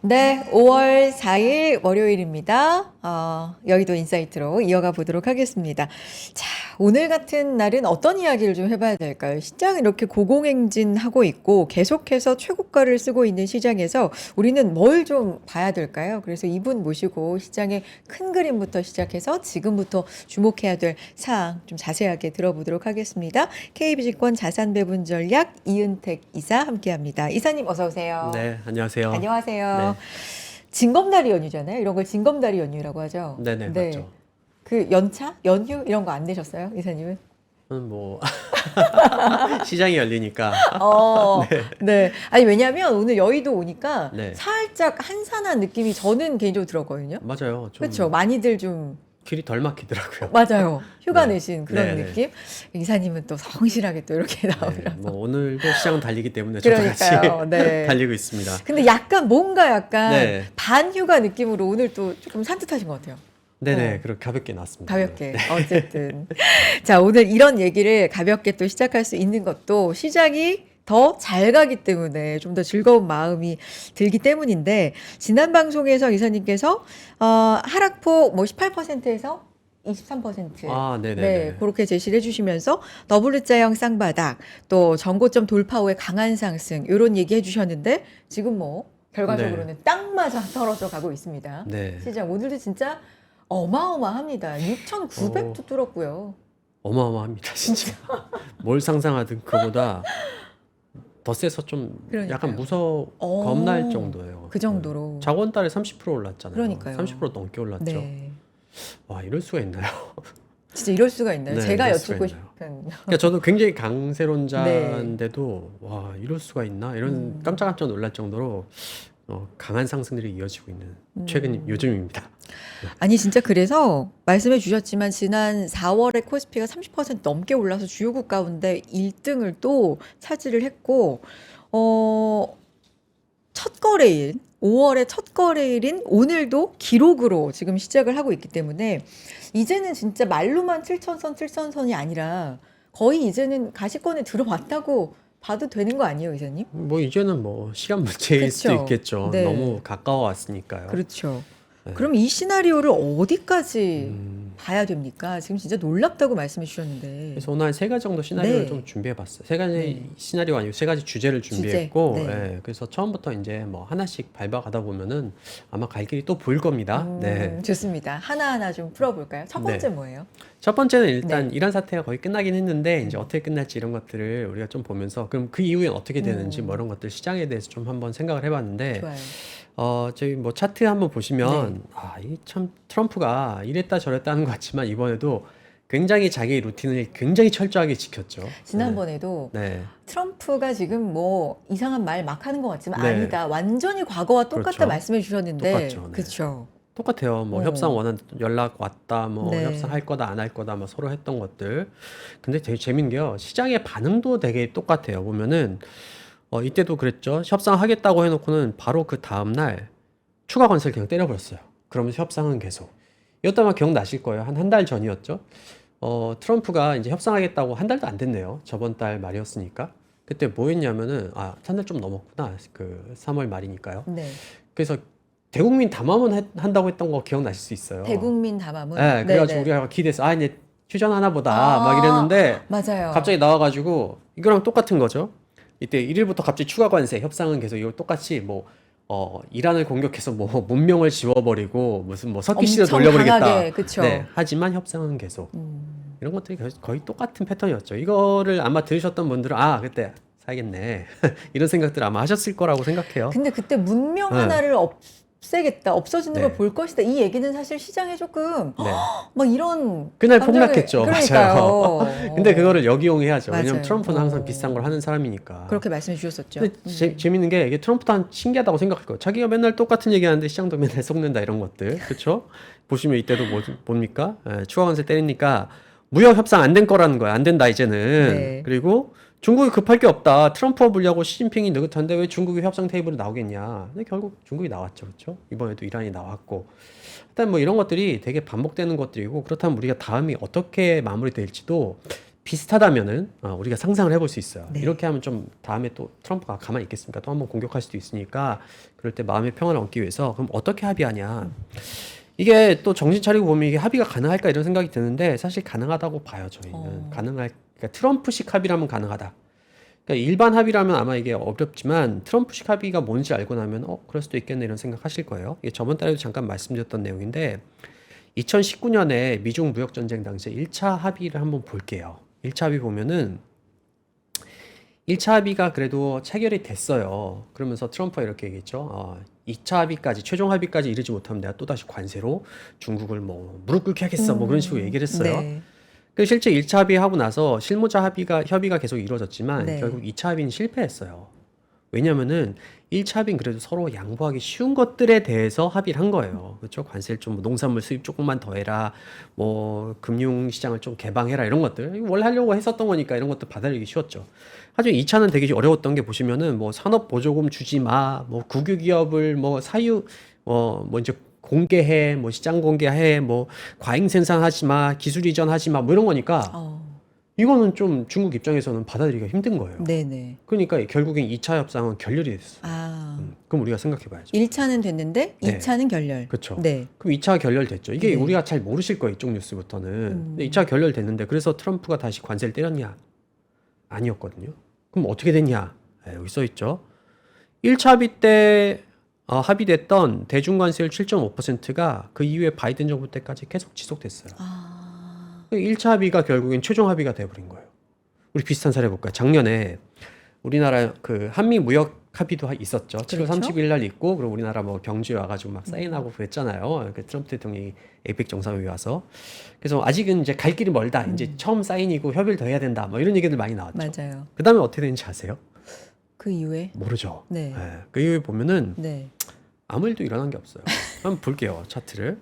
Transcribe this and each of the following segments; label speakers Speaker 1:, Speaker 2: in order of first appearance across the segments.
Speaker 1: 네, 5월 4일 월요일입니다. 여의도 인사이트로 이어가 보도록 하겠습니다. 자, 오늘 같은 날은 어떤 이야기를 좀 해봐야 될까요? 시장 이렇게 고공행진하고 있고 계속해서 최고가를 쓰고 있는 시장에서 우리는 뭘 좀 봐야 될까요? 그래서 이분 모시고 시장의 큰 그림부터 시작해서 지금부터 주목해야 될 사항 좀 자세하게 들어보도록 하겠습니다. KB증권 자산배분전략 이은택 이사 함께합니다. 이사님 어서 오세요.
Speaker 2: 네, 안녕하세요.
Speaker 1: 안녕하세요.
Speaker 2: 네,
Speaker 1: 징검다리 연휴잖아요. 이런 걸 징검다리 연휴라고 하죠.
Speaker 2: 네네,
Speaker 1: 네.
Speaker 2: 맞죠.
Speaker 1: 그 연차? 연휴? 이런 거 안 내셨어요? 이사님은?
Speaker 2: 뭐, 시장이 열리니까.
Speaker 1: 네. 아니, 왜냐면 오늘 여의도 오니까
Speaker 2: 네,
Speaker 1: 살짝 한산한 느낌이 저는 개인적으로 들었거든요.
Speaker 2: 맞아요.
Speaker 1: 그렇죠.
Speaker 2: 좀
Speaker 1: 많이들 좀,
Speaker 2: 길이 덜 막히더라고요.
Speaker 1: 맞아요. 휴가
Speaker 2: 네,
Speaker 1: 내신 그런
Speaker 2: 네, 네.
Speaker 1: 느낌? 이사님은 또 성실하게 또 이렇게
Speaker 2: 네,
Speaker 1: 나오라서.
Speaker 2: 뭐, 오늘도 시장은 달리기 때문에 저도 같이
Speaker 1: 그러니까요. 네.
Speaker 2: 달리고 있습니다.
Speaker 1: 근데 약간
Speaker 2: 네,
Speaker 1: 반휴가 느낌으로 오늘 또 조금 산뜻하신 것 같아요.
Speaker 2: 네네,
Speaker 1: 어.
Speaker 2: 그렇게 가볍게 나왔습니다.
Speaker 1: 가볍게
Speaker 2: 네.
Speaker 1: 어쨌든 자 오늘 이런 얘기를 가볍게 또 시작할 수 있는 것도 시작이 더 잘 가기 때문에 좀 더 즐거운 마음이 들기 때문인데 지난 방송에서 이사님께서 하락폭 뭐 18%에서 23%
Speaker 2: 아,
Speaker 1: 네,
Speaker 2: 네네네.
Speaker 1: 그렇게 제시를 해주시면서 W자형 쌍바닥 또 전고점 돌파 후에 강한 상승 이런 얘기 해주셨는데 지금 뭐
Speaker 2: 네,
Speaker 1: 결과적으로는 딱 맞아 떨어져 가고 있습니다.
Speaker 2: 네.
Speaker 1: 시장 오늘도 진짜 어마어마합니다. 6,900도
Speaker 2: 어,
Speaker 1: 뚫었고요.
Speaker 2: 어마어마합니다, 진짜. 뭘 상상하든 그보다 더 세서 좀 약간
Speaker 1: 그러니까요.
Speaker 2: 겁날
Speaker 1: 어,
Speaker 2: 정도예요.
Speaker 1: 그 정도로.
Speaker 2: 저번 달에 30% 올랐잖아요.
Speaker 1: 그러니까요.
Speaker 2: 30% 넘게 올랐죠.
Speaker 1: 네.
Speaker 2: 와, 이럴 수가 있나요?
Speaker 1: 진짜 이럴 수가 있나요?
Speaker 2: 네,
Speaker 1: 제가
Speaker 2: 이럴 수가
Speaker 1: 여쭙고
Speaker 2: 있나요?
Speaker 1: 싶은.
Speaker 2: 그러니까 저도 굉장히
Speaker 1: 네.
Speaker 2: 강세론자인데도 와, 이럴 수가 있나? 이런
Speaker 1: 음,
Speaker 2: 깜짝깜짝 놀랄 정도로 강한 상승들이 이어지고 있는 최근
Speaker 1: 음.
Speaker 2: 요즘입니다.
Speaker 1: 아니, 진짜 그래서 말씀해 주셨지만 지난 4월에 코스피가 30% 넘게 올라서 주요국 가운데 1등을 또 차지를 했고, 어, 첫 거래일, 5월의 첫 거래일인 오늘도 기록으로 지금 시작을 하고 있기 때문에 이제는 진짜 말로만 7천선, 7천선이 아니라 거의 이제는 가시권에 들어왔다고 봐도 되는 거 아니에요, 이사님?
Speaker 2: 뭐 이제는 뭐 시간 문제일 수도
Speaker 1: 그렇죠.
Speaker 2: 있겠죠. 너무
Speaker 1: 네,
Speaker 2: 가까워 왔으니까요.
Speaker 1: 그렇죠.
Speaker 2: 네.
Speaker 1: 그럼 이 시나리오를 어디까지
Speaker 2: 음,
Speaker 1: 봐야 됩니까? 지금 진짜 놀랍다고 말씀해 주셨는데.
Speaker 2: 그래서 오늘 한 세 가지 정도 시나리오를 좀
Speaker 1: 네,
Speaker 2: 준비해봤어요. 세 가지
Speaker 1: 네.
Speaker 2: 시나리오 아니고 세 가지 주제를
Speaker 1: 주제,
Speaker 2: 준비했고,
Speaker 1: 네.
Speaker 2: 예, 그래서 처음부터 이제 뭐 하나씩 밟아가다 보면은 아마 갈 길이 또 보일 겁니다. 네.
Speaker 1: 좋습니다. 하나하나 좀 풀어볼까요? 첫 번째
Speaker 2: 네.
Speaker 1: 뭐예요?
Speaker 2: 첫 번째는
Speaker 1: 네.
Speaker 2: 일단 이란 사태가 거의 끝나긴 했는데 이제
Speaker 1: 음,
Speaker 2: 어떻게 끝날지 이런 것들을 우리가 좀 보면서 그럼 그 이후엔 어떻게 되는지 뭐
Speaker 1: 음,
Speaker 2: 이런 것들 시장에 대해서 좀 한번 생각을 해봤는데
Speaker 1: 좋아요.
Speaker 2: 저희 뭐 차트 한번
Speaker 1: 네.
Speaker 2: 보시면 이 참 트럼프가 이랬다 저랬다 하는 것 같지만 이번에도 굉장히 자기 루틴을 굉장히 철저하게 지켰죠. 네.
Speaker 1: 지난번에도
Speaker 2: 네.
Speaker 1: 트럼프가 지금 뭐 이상한 말 막 하는 것 같지만
Speaker 2: 네.
Speaker 1: 아니다. 완전히 과거와 똑같다
Speaker 2: 그렇죠.
Speaker 1: 말씀해 주셨는데,
Speaker 2: 똑같죠. 네.
Speaker 1: 그쵸?
Speaker 2: 똑같아요. 뭐 협상
Speaker 1: 어,
Speaker 2: 원한 연락 왔다, 뭐
Speaker 1: 네.
Speaker 2: 협상할 거다, 안 할 거다, 뭐 서로 했던 것들. 근데 되게 재밌는 게요. 시장의 반응도 되게 똑같아요. 보면은 이때도 그랬죠. 협상하겠다고 해놓고는 바로 그 다음날 추가 관세를 그냥 때려버렸어요. 그러면서 협상은 계속. 이것도 아마 기억나실 거예요. 한 달 전이었죠. 트럼프가 이제 협상하겠다고 한 달도 안 됐네요. 저번 달 말이었으니까. 그때 뭐 했냐면은, 한 달 좀 넘었구나. 그 3월 말이니까요.
Speaker 1: 네.
Speaker 2: 그래서 대국민 담화문 한다고 했던 거 기억나실 수 있어요.
Speaker 1: 대국민 담화문?
Speaker 2: 예, 그래가지고
Speaker 1: 네네.
Speaker 2: 우리가 기대해서, 이제 휴전하나 보다. 막
Speaker 1: 아,
Speaker 2: 이랬는데,
Speaker 1: 맞아요.
Speaker 2: 갑자기 나와가지고, 이거랑 똑같은 거죠. 이때 1일부터 갑자기 추가 관세, 협상은 계속 이거 똑같이 뭐, 이란을 공격해서 뭐, 문명을 지워버리고, 무슨 뭐, 석기시대
Speaker 1: 엄청
Speaker 2: 돌려버리겠다.
Speaker 1: 강하게, 그쵸?
Speaker 2: 네, 하지만 협상은 계속. 이런 것들이 거의 똑같은 패턴이었죠. 이거를 아마 들으셨던 분들은, 그때 사야겠네. 이런 생각들 아마 하셨을 거라고 생각해요.
Speaker 1: 근데 그때 문명
Speaker 2: 네,
Speaker 1: 하나를 없애겠다, 없어지는 걸
Speaker 2: 네,
Speaker 1: 볼 것이다. 이 얘기는 사실 시장에 조금
Speaker 2: 네.
Speaker 1: 막 이런
Speaker 2: 그날
Speaker 1: 감정을,
Speaker 2: 폭락했죠. 맞아요.
Speaker 1: 그러니까요.
Speaker 2: 근데 그거를 역이용해야죠. 왜냐면
Speaker 1: 맞아요.
Speaker 2: 트럼프는 항상 비싼 걸 하는 사람이니까.
Speaker 1: 그렇게 말씀해 주셨었죠.
Speaker 2: 근데 재밌는 게 이게 트럼프도 한 신기하다고 생각할 거예요. 자기가 맨날 똑같은 얘기하는데 시장도 맨날 속는다 이런 것들. 그렇죠? 보시면 이때도 뭡니까? 추가 관세 때리니까 무역 협상 안 된 거라는 거야. 안 된다 이제는.
Speaker 1: 네.
Speaker 2: 그리고 중국이 급할 게 없다. 트럼프와 불리하고 시진핑이 느긋한데 왜 중국이 협상 테이블에 나오겠냐. 근데 결국 중국이 나왔죠. 그렇죠? 이번에도 이란이 나왔고. 일단 뭐 이런 것들이 되게 반복되는 것들이고 그렇다면 우리가 다음이 어떻게 마무리될지도 비슷하다면은 우리가 상상을 해볼 수 있어요.
Speaker 1: 네.
Speaker 2: 이렇게 하면 좀 다음에 또 트럼프가 가만히 있겠습니까? 또 한번 공격할 수도 있으니까 그럴 때 마음의 평안을 얻기 위해서 그럼 어떻게 합의하냐? 이게 또 정신 차리고 보면 이게 합의가 가능할까 이런 생각이 드는데 사실 가능하다고 봐요. 저희는 그러니까 트럼프식 합의라면 가능하다. 그러니까 일반 합의라면 아마 이게 어렵지만 트럼프식 합의가 뭔지 알고 나면 그럴 수도 있겠네 이런 생각하실 거예요. 이게 저번 달에도 잠깐 말씀드렸던 내용인데 2019년에 미중 무역 전쟁 당시에 1차 합의를 한번 볼게요. 1차 합의 보면은 1차 합의가 그래도 체결이 됐어요. 그러면서 트럼프가 이렇게 얘기했죠. 2차 합의까지 최종 합의까지 이르지 못하면 내가 또다시 관세로 중국을 뭐 무릎 꿇게 하겠어. 뭐 그런 식으로 얘기를 했어요.
Speaker 1: 네.
Speaker 2: 그 실제 1차 합의하고 나서 실무자 협의가 계속 이루어졌지만
Speaker 1: 네.
Speaker 2: 결국 2차 합의는 실패했어요. 왜냐면은 1차 합의는 그래도 서로 양보하기 쉬운 것들에 대해서 합의를 한 거예요. 그렇죠? 관세를 좀 농산물 수입 조금만 더 해라. 뭐 금융 시장을 좀 개방해라 이런 것들. 원래 하려고 했었던 거니까 이런 것들 받아들이기 쉬웠죠. 하지만 2차는 되게 어려웠던 게 보시면은 뭐 산업 보조금 주지 마. 뭐 국유 기업을 뭐 뭐 이제 공개해. 뭐 시장 공개해. 뭐 과잉 생산하지 마. 기술 이전하지 마. 뭐 이런 거니까 이거는 좀 중국 입장에서는 받아들이기가 힘든 거예요.
Speaker 1: 네네.
Speaker 2: 그러니까 결국엔 2차 협상은 결렬이 됐어요. 그럼 우리가 생각해 봐야죠.
Speaker 1: 1차는 됐는데
Speaker 2: 네.
Speaker 1: 2차는 결렬.
Speaker 2: 그렇죠.
Speaker 1: 네.
Speaker 2: 그럼 2차 결렬됐죠. 이게
Speaker 1: 네.
Speaker 2: 우리가 잘 모르실 거예요. 이쪽 뉴스부터는. 근데 2차 결렬됐는데 그래서 트럼프가 다시 관세를 때렸냐? 아니었거든요. 그럼 어떻게 됐냐? 여기 써 있죠. 1차 합의 때 합의됐던 대중관세율 7.5%가 그 이후에 바이든 정부 때까지 계속 지속됐어요. 1차 합의가 결국엔 최종 합의가 돼버린 거예요. 우리 비슷한 사례 볼까요? 작년에 우리나라 그 한미 무역 합의도 있었죠. 7월
Speaker 1: 그렇죠.
Speaker 2: 30일 날 있고, 그리고 우리나라 뭐 경주에 와가지고 막 사인하고 그랬잖아요. 그 트럼프 대통령이 에이펙 정상회의 와서. 그래서 아직은 이제 갈 길이 멀다. 이제 처음 사인이고 협의를 더 해야 된다. 뭐 이런 얘기들 많이 나왔죠.
Speaker 1: 맞아요.
Speaker 2: 그 다음에 어떻게 되는지 아세요?
Speaker 1: 그 이후에
Speaker 2: 모르죠.
Speaker 1: 네.
Speaker 2: 그 이후에 보면은
Speaker 1: 네.
Speaker 2: 아무 일도 일어난 게 없어요. 한번 볼게요. 차트를.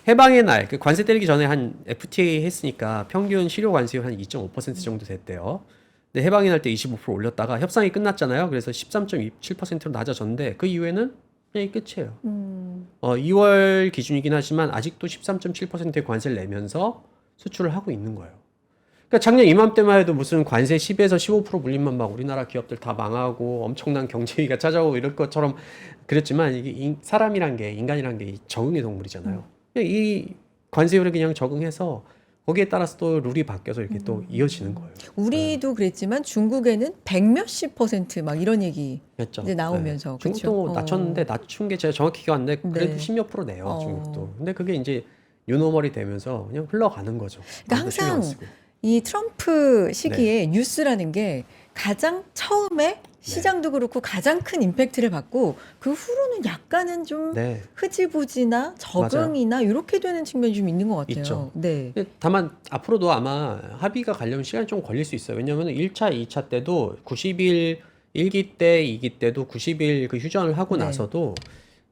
Speaker 2: 해방의 날, 그 관세 때리기 전에 한 FTA 했으니까 평균 실효 관세율 한 2.5% 정도 됐대요. 근데 해방의 날 때 25% 올렸다가 협상이 끝났잖아요. 그래서 13.27%로 낮아졌는데 그 이후에는 그냥 끝이에요. 2월 기준이긴 하지만 아직도 13.7%의 관세를 내면서 수출을 하고 있는 거예요. 그러니까 작년 이맘때만 해도 무슨 관세 10에서 15% 물리면 막 우리나라 기업들 다 망하고 엄청난 경제위기가 찾아오고 이럴 것처럼 그랬지만 이게 사람이란 게 인간이란 게 적응의 동물이잖아요. 이 관세율에 그냥 적응해서 거기에 따라서 또 룰이 바뀌어서 이렇게 또 이어지는 거예요.
Speaker 1: 우리도 그랬지만 중국에는 100몇십% 막 이런 얘기
Speaker 2: 했죠.
Speaker 1: 이제 나오면서 그쵸?
Speaker 2: 중국도 낮췄는데 낮춘 게 제가 정확히 기억 안 나는데 그래도
Speaker 1: 네.
Speaker 2: 10몇 프로 내요. 중국도. 근데 그게 이제 뉴노멀이 되면서 그냥 흘러가는 거죠.
Speaker 1: 그러니까
Speaker 2: 아무도 신경 안
Speaker 1: 항상
Speaker 2: 쓰고.
Speaker 1: 이 트럼프 시기에 뉴스라는 게 가장 처음에 시장도 그렇고 가장 큰 임팩트를 받고 그 후로는 약간은 좀
Speaker 2: 네.
Speaker 1: 흐지부지나 적응이나 이렇게 되는 측면이 좀 있는 것 같아요.
Speaker 2: 있죠.
Speaker 1: 네.
Speaker 2: 근데 다만 앞으로도 아마 합의가 가려면 시간이 좀 걸릴 수 있어요. 왜냐하면 1차, 2차 때도 90일 1기 때, 2기 때도 90일 그 휴전을 하고
Speaker 1: 네.
Speaker 2: 나서도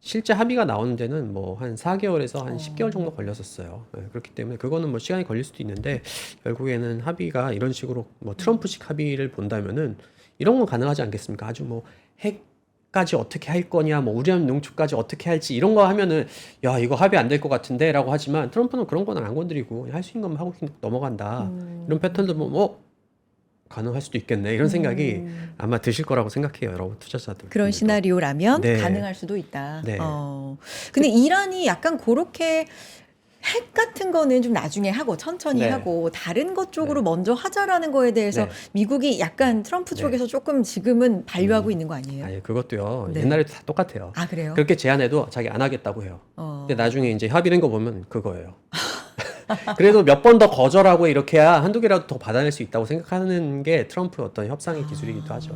Speaker 2: 실제 합의가 나오는 데는 뭐 한 4개월에서 한 10개월 정도 걸렸었어요. 그렇기 때문에 그거는 뭐 시간이 걸릴 수도 있는데 결국에는 합의가 이런 식으로 뭐 트럼프식 합의를 본다면은 이런 건 가능하지 않겠습니까? 아주 뭐 핵까지 어떻게 할 거냐, 뭐 우리한 농축까지 어떻게 할지 이런 거 하면은 야 이거 합의 안 될 것 같은데라고 하지만 트럼프는 그런 건 안 건드리고 할 수 있는 것만 하고 넘어간다. 이런 패턴도 보면 가능할 수도 있겠네 이런 생각이 아마 드실 거라고 생각해요, 여러분 투자자들.
Speaker 1: 그런 시나리오라면
Speaker 2: 네.
Speaker 1: 가능할 수도 있다.
Speaker 2: 네.
Speaker 1: 근데 이란이 약간 그렇게 핵 같은 거는 좀 나중에 하고 천천히
Speaker 2: 네.
Speaker 1: 하고 다른 것 쪽으로 먼저 하자라는 거에 대해서
Speaker 2: 네.
Speaker 1: 미국이 약간 트럼프
Speaker 2: 네.
Speaker 1: 쪽에서 조금 지금은 반려하고 있는 거 아니에요?
Speaker 2: 아니 그것도요.
Speaker 1: 네.
Speaker 2: 옛날에도 다 똑같아요.
Speaker 1: 아 그래요?
Speaker 2: 그렇게 제안해도 자기 안 하겠다고 해요. 근데 나중에 이제 합의된 거 보면 그거예요. 그래도 몇 번 더 거절하고 이렇게 해야 한두 개라도 더 받아낼 수 있다고 생각하는 게 트럼프의 어떤 협상의 기술이기도 하죠.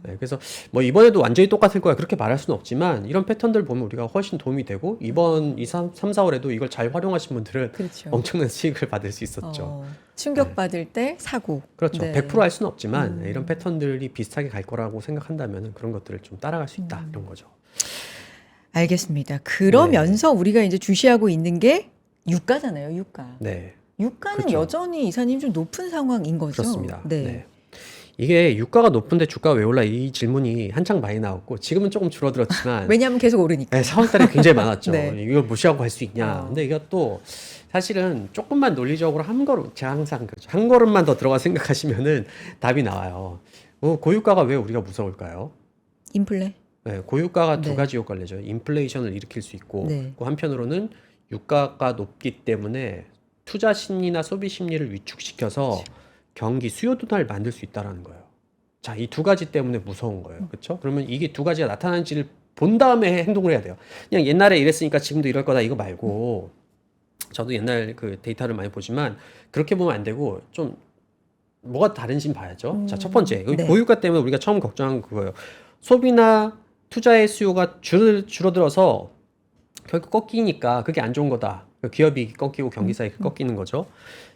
Speaker 2: 네, 그래서 뭐 이번에도 완전히 똑같을 거야 그렇게 말할 수는 없지만 이런 패턴들 보면 우리가 훨씬 도움이 되고 이번 3, 4월에도 이걸 잘 활용하신 분들은
Speaker 1: 그렇죠.
Speaker 2: 엄청난 수익을 받을 수 있었죠.
Speaker 1: 충격받을 때 사고.
Speaker 2: 그렇죠.
Speaker 1: 네.
Speaker 2: 100%할 수는 없지만 이런 패턴들이 비슷하게 갈 거라고 생각한다면 그런 것들을 좀 따라갈 수 있다 이런 거죠.
Speaker 1: 알겠습니다. 그러면서 우리가 이제 주시하고 있는 게 유가잖아요. 유가.
Speaker 2: 네.
Speaker 1: 유가는
Speaker 2: 그렇죠.
Speaker 1: 여전히 이사님 좀 높은 상황인 거죠.
Speaker 2: 그렇습니다.
Speaker 1: 네.
Speaker 2: 네. 이게 유가가 높은데 주가가 왜 올라? 이 질문이 한창 많이 나왔고 지금은 조금 줄어들었지만
Speaker 1: 왜냐하면 계속 오르니까.
Speaker 2: 네, 4월 달에 굉장히 많았죠.
Speaker 1: 네.
Speaker 2: 이걸 무시하고 할 수 있냐.
Speaker 1: 어.
Speaker 2: 근데 이것도 사실은 조금만 논리적으로 한 걸음, 제가 항상 그렇죠. 한 걸음만 더 들어가 생각하시면은 답이 나와요. 고유가가 왜 우리가 무서울까요?
Speaker 1: 인플레.
Speaker 2: 네, 고유가가 두
Speaker 1: 네.
Speaker 2: 가지 효과를 내죠. 인플레이션을 일으킬 수 있고,
Speaker 1: 네.
Speaker 2: 그 한편으로는 유가가 높기 때문에 투자 심리나 소비 심리를 위축시켜서 경기 수요 둔화를 만들 수 있다라는 거예요. 자, 이 두 가지 때문에 무서운 거예요. 그렇죠? 그러면 이게 두 가지가 나타나는지를 본 다음에 행동을 해야 돼요. 그냥 옛날에 이랬으니까 지금도 이럴 거다 이거 말고 저도 옛날 그 데이터를 많이 보지만 그렇게 보면 안 되고 좀 뭐가 다른지 봐야죠. 자, 첫 번째.
Speaker 1: 네.
Speaker 2: 고유가 때문에 우리가 처음 걱정한 그거예요. 소비나 투자의 수요가 줄어들어서 결국 꺾이니까 그게 안 좋은 거다. 기업이 꺾이고 경기 사이클 꺾이는 거죠.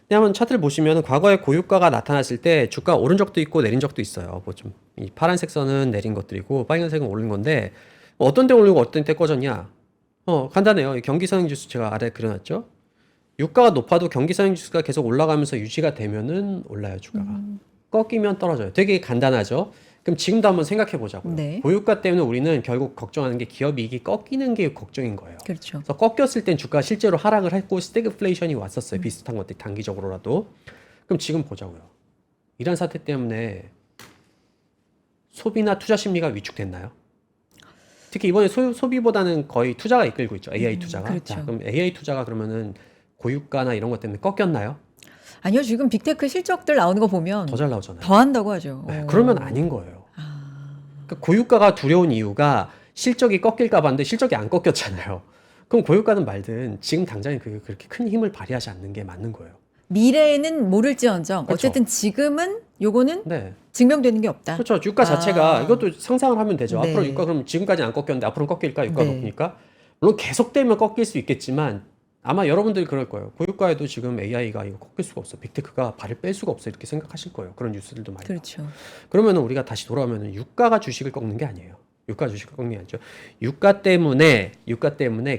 Speaker 2: 왜냐하면 차트를 보시면 과거에 고유가가 나타났을 때 주가 오른 적도 있고 내린 적도 있어요. 뭐 좀 이 파란색 선은 내린 것들이고 빨간색은 오른 건데 어떤 때 오르고 어떤 때 꺼졌냐? 간단해요. 경기 선행 지수 제가 아래 그려놨죠. 유가가 높아도 경기 선행 지수가 계속 올라가면서 유지가 되면은 올라요, 주가가. 꺾이면 떨어져요. 되게 간단하죠. 그럼 지금도 한번 생각해 보자고요.
Speaker 1: 네.
Speaker 2: 고유가 때문에 우리는 결국 걱정하는 게 기업 이익이 꺾이는 게 걱정인 거예요.
Speaker 1: 그렇죠.
Speaker 2: 그래서 꺾였을 땐 주가가 실제로 하락을 했고 스태그플레이션이 왔었어요. 비슷한 것들 단기적으로라도. 그럼 지금 보자고요. 이런 사태 때문에 소비나 투자 심리가 위축됐나요? 특히 이번에 소비보다는 거의 투자가 이끌고 있죠. AI 투자가.
Speaker 1: 그렇죠.
Speaker 2: 자, 그럼 AI 투자가 그러면은 고유가나 이런 것 때문에 꺾였나요?
Speaker 1: 아니요, 지금 빅테크 실적들 나오는 거 보면
Speaker 2: 더 잘 나오잖아요.
Speaker 1: 더 한다고 하죠.
Speaker 2: 네, 그러면 아닌 거예요. 그러니까 고유가가 두려운 이유가 실적이 꺾일까 봤는데 실적이 안 꺾였잖아요. 그럼 고유가는 말든 지금 당장에 그렇게 큰 힘을 발휘하지 않는 게 맞는 거예요.
Speaker 1: 미래에는 모를지언정
Speaker 2: 그렇죠.
Speaker 1: 어쨌든 지금은 요거는
Speaker 2: 네.
Speaker 1: 증명되는 게 없다.
Speaker 2: 그렇죠. 유가 자체가 이것도 상상을 하면 되죠.
Speaker 1: 네.
Speaker 2: 앞으로 유가 그럼 지금까지 안 꺾였는데 앞으로는 꺾일까? 유가
Speaker 1: 네.
Speaker 2: 높으니까. 물론 계속되면 꺾일 수 있겠지만 아마 여러분들이 그럴 거예요. 고유가에도 지금 AI가 이거 꺾일 수가 없어. 빅테크가 발을 뺄 수가 없어. 이렇게 생각하실 거예요. 그런 뉴스들도 많이.
Speaker 1: 그렇죠.
Speaker 2: 그러면 우리가 다시 돌아오면 유가가 주식을 꺾는 게 아니에요. 유가 주식을 꺾는 게 아니죠. 유가 때문에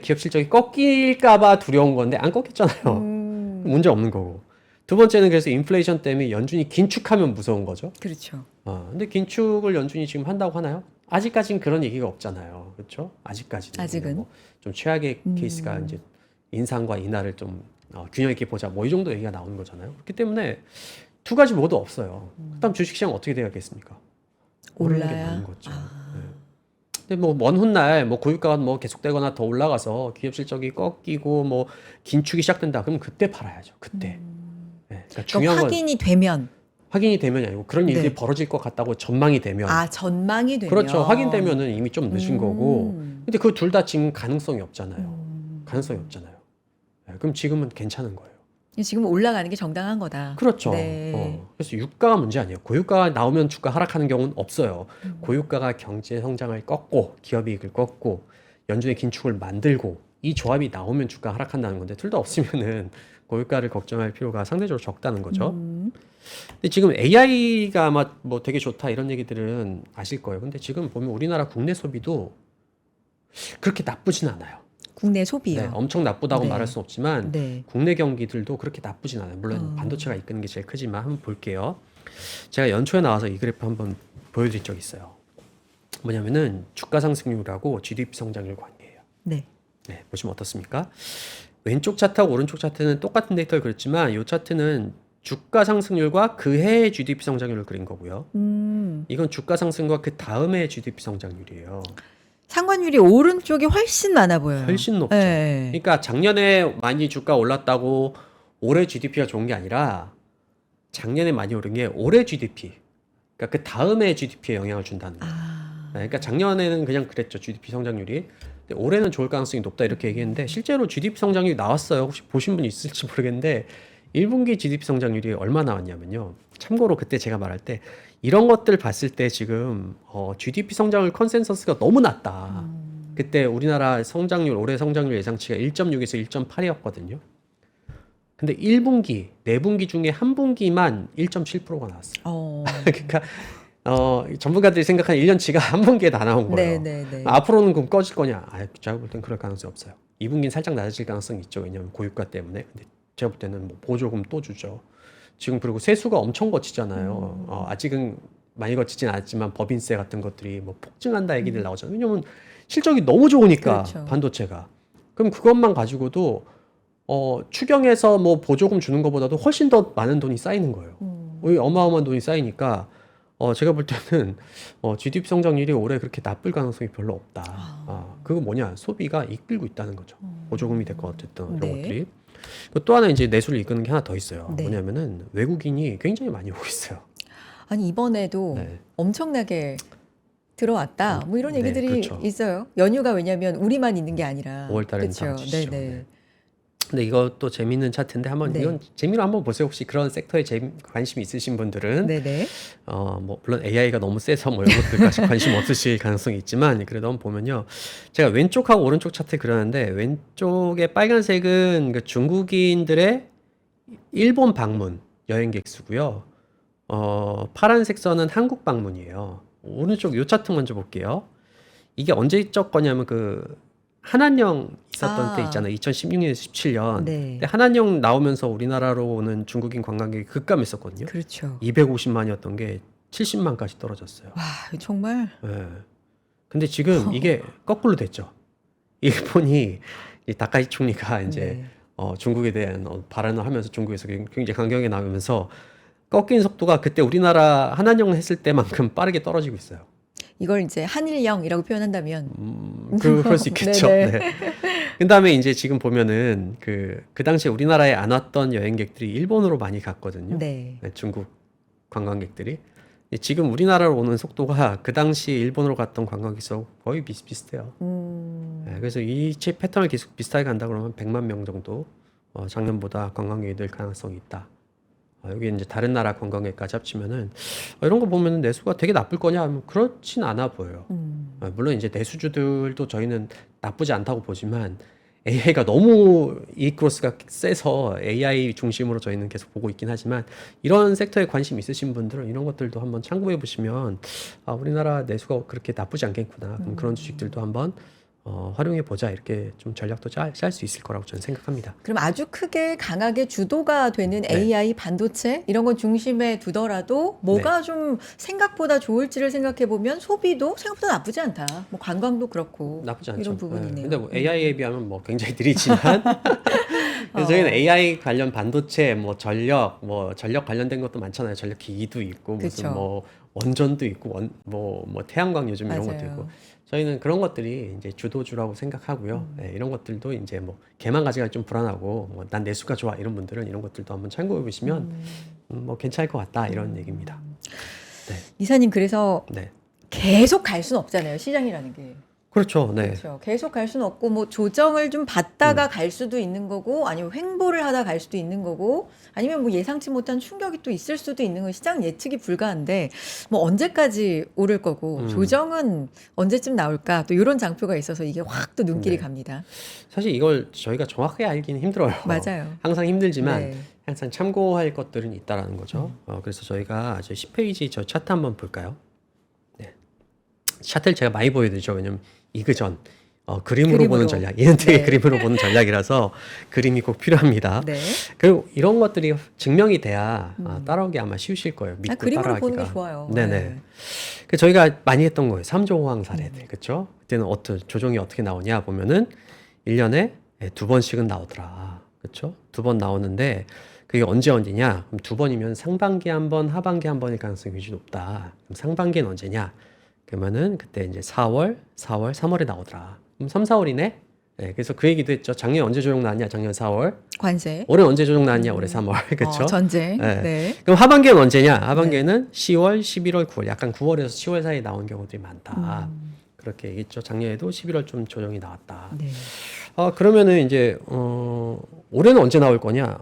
Speaker 2: 기업 실적이 꺾일까봐 두려운 건데 안 꺾였잖아요. 문제 없는 거고. 두 번째는 그래서 인플레이션 때문에 연준이 긴축하면 무서운 거죠.
Speaker 1: 그렇죠.
Speaker 2: 근데 긴축을 연준이 지금 한다고 하나요? 아직까지는 그런 얘기가 없잖아요. 그렇죠? 아직까지는.
Speaker 1: 아직은.
Speaker 2: 뭐좀 최악의 케이스가 이제 인상과 인하를 좀 균형 있게 보자. 뭐 이 정도 얘기가 나오는 거잖아요. 그렇기 때문에 두 가지 모두 없어요. 그다음 주식시장 어떻게 돼야겠습니까? 오르는 게
Speaker 1: 올라야.
Speaker 2: 많은 거죠. 네. 근데 뭐 먼 훗날 뭐 고유가가 뭐 계속되거나 더 올라가서 기업 실적이 꺾이고 뭐 긴축이 시작된다. 그럼 그때 팔아야죠. 그때. 네. 그러니까 중요한 건 확인이 되면이 아니고 그런 일들이
Speaker 1: 네.
Speaker 2: 벌어질 것 같다고 전망이 되면.
Speaker 1: 전망이 되면.
Speaker 2: 그렇죠. 확인되면은 이미 좀 늦은 거고. 근데 그 둘 다 지금 가능성이 없잖아요. 가능성이 없잖아요. 네, 그럼 지금은 괜찮은 거예요.
Speaker 1: 지금 올라가는 게 정당한 거다.
Speaker 2: 그렇죠.
Speaker 1: 네.
Speaker 2: 그래서 유가가 문제 아니에요. 고유가가 나오면 주가 하락하는 경우는 없어요. 고유가가 경제 성장을 꺾고 기업 이익을 꺾고 연준의 긴축을 만들고 이 조합이 나오면 주가 하락한다는 건데 둘 다 없으면은 고유가를 걱정할 필요가 상대적으로 적다는 거죠. 근데 지금 AI가 아마 뭐 되게 좋다 이런 얘기들은 아실 거예요. 근데 지금 보면 우리나라 국내 소비도 그렇게 나쁘진 않아요.
Speaker 1: 국내 소비요.
Speaker 2: 네, 엄청 나쁘다고
Speaker 1: 네.
Speaker 2: 말할 수는 없지만
Speaker 1: 네.
Speaker 2: 국내 경기들도 그렇게 나쁘진 않아요. 물론 반도체가 이끄는 게 제일 크지만 한번 볼게요. 제가 연초에 나와서 이 그래프 한번 보여드린 적이 있어요. 뭐냐면은 주가 상승률하고 GDP 성장률 관계예요.
Speaker 1: 네.
Speaker 2: 네, 보시면 어떻습니까? 왼쪽 차트하고 오른쪽 차트는 똑같은 데이터를 그렸지만 이 차트는 주가 상승률과 그 해의 GDP 성장률을 그린 거고요. 이건 주가 상승과 그 다음의 GDP 성장률이에요.
Speaker 1: 상관율이 오른쪽이 훨씬 많아 보여요.
Speaker 2: 훨씬 높죠.
Speaker 1: 네.
Speaker 2: 그러니까 작년에 많이 주가 올랐다고 올해 GDP가 좋은 게 아니라 작년에 많이 오른 게 올해 GDP. 그러니까 그 다음에 GDP에 영향을 준다는 거예요. 그러니까 작년에는 그냥 그랬죠. GDP 성장률이. 근데 올해는 좋을 가능성이 높다 이렇게 얘기했는데 실제로 GDP 성장률이 나왔어요. 혹시 보신 분 있을지 모르겠는데 1분기 GDP 성장률이 얼마 나왔냐면요. 참고로 그때 제가 말할 때 이런 것들 봤을 때 지금 GDP 성장률 컨센서스가 너무 낮다. 그때 우리나라 성장률 올해 성장률 예상치가 1.6에서 1.8이었거든요. 근데 1분기, 4분기 중에 한 분기만 1.7%가 나왔어요. 그러니까 전문가들이 생각하는 1년치가 한 분기에 다 나온 거예요.
Speaker 1: 네.
Speaker 2: 앞으로는 그럼 꺼질 거냐? 제가 볼 땐 그럴 가능성이 없어요. 2분기는 살짝 낮아질 가능성이 있죠. 왜냐하면 고유가 때문에. 근데 제가 볼 때는 뭐 보조금 또 주죠. 지금 그리고 세수가 엄청 거치잖아요.
Speaker 1: 음.
Speaker 2: 아직은 많이 거치진 않았지만 법인세 같은 것들이 뭐 폭증한다 얘기들
Speaker 1: 음.
Speaker 2: 나오잖아요. 왜냐면 실적이 너무 좋으니까
Speaker 1: 그렇죠.
Speaker 2: 반도체가. 그럼 그것만 가지고도 추경에서 뭐 보조금 주는 것보다도 훨씬 더 많은 돈이 쌓이는 거예요. 어마어마한 돈이 쌓이니까 제가 볼 때는 GDP 성장률이 올해 그렇게 나쁠 가능성이 별로 없다. 그거 뭐냐? 소비가 이끌고 있다는 거죠. 보조금이 됐건 어쨌든 이런
Speaker 1: 네.
Speaker 2: 것들이. 또 하나 이제 내수를 이끄는 게 하나 더 있어요.
Speaker 1: 네.
Speaker 2: 뭐냐면은 외국인이 굉장히 많이 오고 있어요.
Speaker 1: 아니 이번에도
Speaker 2: 네.
Speaker 1: 엄청나게 들어왔다. 뭐 이런
Speaker 2: 네,
Speaker 1: 얘기들이
Speaker 2: 그렇죠.
Speaker 1: 있어요. 연휴가 왜냐면 우리만 있는 게 아니라.
Speaker 2: 5월 달에는 다
Speaker 1: 그렇죠.
Speaker 2: 같이 쉬죠.
Speaker 1: 네네.
Speaker 2: 네. 근데 이것도 재밌는 차트인데 한번
Speaker 1: 네.
Speaker 2: 이건 재미로 한번 보세요. 혹시 그런 섹터에 관심 있으신 분들은
Speaker 1: 네네.
Speaker 2: 뭐 물론 AI가 너무 세서 뭐 이런 것들까지 관심 없으실 가능성이 있지만 그래도 한번 보면요. 제가 왼쪽하고 오른쪽 차트 그렸는데 왼쪽에 빨간색은 그 중국인들의 일본 방문 여행객 수고요. 파란색 선은 한국 방문이에요. 오른쪽 요 차트 먼저 볼게요. 이게 언제적 거냐면 그 한한령 있었던 때
Speaker 1: 아.
Speaker 2: 있잖아요. 2016년에서 17년.
Speaker 1: 네.
Speaker 2: 근데 한한령 나오면서 우리나라로 오는 중국인 관광객이 급감했었거든요.
Speaker 1: 그렇죠.
Speaker 2: 250만이었던 게 70만까지 떨어졌어요.
Speaker 1: 와 정말.
Speaker 2: 예. 근데 지금 이게 거꾸로 됐죠. 일본이 이 다카이 총리가 이제
Speaker 1: 네.
Speaker 2: 중국에 대한 발언을 하면서 중국에서 굉장히 강경하게 나오면서 꺾인 속도가 그때 우리나라 한한령 했을 때만큼 빠르게 떨어지고 있어요.
Speaker 1: 이걸 이제 한일령이라고 표현한다면.
Speaker 2: 그럴 수 있겠죠.
Speaker 1: 네네.
Speaker 2: 네. 그다음에 이제 지금 보면은 그 당시에 우리나라에 안 왔던 여행객들이 일본으로 많이 갔거든요.
Speaker 1: 네.
Speaker 2: 네, 중국 관광객들이. 지금 우리나라로 오는 속도가 그 당시 일본으로 갔던 관광객하고 거의 비슷비슷해요. 네, 그래서 이 패턴을 계속 비슷하게 간다 그러면 100만 명 정도 작년보다 관광객이 늘 가능성이 있다. 여기 이제 다른 나라 관광객까지 합치면은 이런 거 보면 내수가 되게 나쁠 거냐 하면 그렇진 않아 보여요. 물론 이제 내수주들도 저희는 나쁘지 않다고 보지만 AI가 너무 이익 크로스가 세서 AI 중심으로 저희는 계속 보고 있긴 하지만 이런 섹터에 관심 있으신 분들은 이런 것들도 한번 참고해 보시면 우리나라 내수가 그렇게 나쁘지 않겠구나. 그럼 그런 주식들도 한번 활용해 보자 이렇게 좀 전략도 짤 수 있을 거라고 저는 생각합니다.
Speaker 1: 그럼 아주 크게 강하게 주도가 되는
Speaker 2: 네.
Speaker 1: AI 반도체 이런 건 중심에 두더라도 뭐가 좀 생각보다 좋을지를 생각해 보면 소비도 생각보다 나쁘지 않다. 뭐 관광도 그렇고
Speaker 2: 나쁘지 않죠.
Speaker 1: 이런 부분이네요.
Speaker 2: 근데 뭐 AI에 비하면 뭐 굉장히 느리지만 그래서 저희는 AI 관련 반도체, 뭐 전력 관련된 것도 많잖아요. 전력 기기도 있고 무슨
Speaker 1: 그쵸.
Speaker 2: 뭐 원전도 있고 뭐 태양광 요즘 이런 것도
Speaker 1: 맞아요.
Speaker 2: 있고 저희는 그런 것들이 이제 주도주라고 생각하고요. 네, 이런 것들도 이제 뭐 걔만 가져가 좀 불안하고 뭐 난 내수가 좋아 이런 분들은 이런 것들도 한번 참고해 보시면 뭐 괜찮을 것 같다 이런 얘기입니다.
Speaker 1: 이사님 그래서
Speaker 2: 네.
Speaker 1: 계속 갈 수는 없잖아요. 시장이라는 게.
Speaker 2: 그렇죠. 네.
Speaker 1: 그렇죠. 계속 갈 수는 없고 뭐 조정을 좀 받다가 갈 수도 있는 거고 아니면 횡보를 하다 갈 수도 있는 거고 아니면 뭐 예상치 못한 충격이 또 있을 수도 있는 거 시장 예측이 불가한데 뭐 언제까지 오를 거고 조정은 언제쯤 나올까 또 이런 장표가 있어서 이게 확 또 눈길이
Speaker 2: 네.
Speaker 1: 갑니다.
Speaker 2: 사실 이걸 저희가 정확하게 알기는 힘들어요.
Speaker 1: 맞아요.
Speaker 2: 항상 힘들지만
Speaker 1: 네.
Speaker 2: 항상 참고할 것들은 있다라는 거죠. 그래서 저희가 10페이지 저 차트 한번 볼까요? 네. 차트를 제가 많이 보여드리죠. 왜냐면 이그전 그림으로 보는
Speaker 1: 그림으로.
Speaker 2: 전략. 얘는 되게
Speaker 1: 네.
Speaker 2: 그림으로 보는 전략이라서 그림이 꼭 필요합니다.
Speaker 1: 네.
Speaker 2: 그리고 이런 것들이 증명이 돼야 따라오기 아마 쉬우실 거예요. 믿고
Speaker 1: 그림으로
Speaker 2: 따라하기가.
Speaker 1: 보는 게 좋아요.
Speaker 2: 네네.
Speaker 1: 네.
Speaker 2: 그 저희가 많이 했던 거예요. 3조 호황 사례들. 그렇죠? 그때는 조종이 어떻게 나오냐 보면은 1년에 2번씩은 나오더라. 그렇죠? 2번 나오는데 그게 언제냐? 그럼 2번이면 상반기 한 번, 하반기 한 번일 가능성이 굉장히 높다. 그럼 상반기는 언제냐? 그러면은 그때 이제 4월, 3월에 나오더라. 그럼 3, 4월이네? 네, 그래서 그 얘기도 했죠. 작년 언제 조정 나왔냐? 작년 4월.
Speaker 1: 관세.
Speaker 2: 올해 언제 조정 나왔냐? 올해 3월. 그렇죠?
Speaker 1: 전쟁.
Speaker 2: 네.
Speaker 1: 네.
Speaker 2: 그럼 하반기는 언제냐? 하반기에는 10월, 11월, 9월. 약간 9월에서 10월 사이에 나온 경우들이 많다. 그렇게 얘기했죠. 작년에도 11월 좀 조정이 나왔다.
Speaker 1: 네.
Speaker 2: 그러면은 이제 올해는 언제 나올 거냐?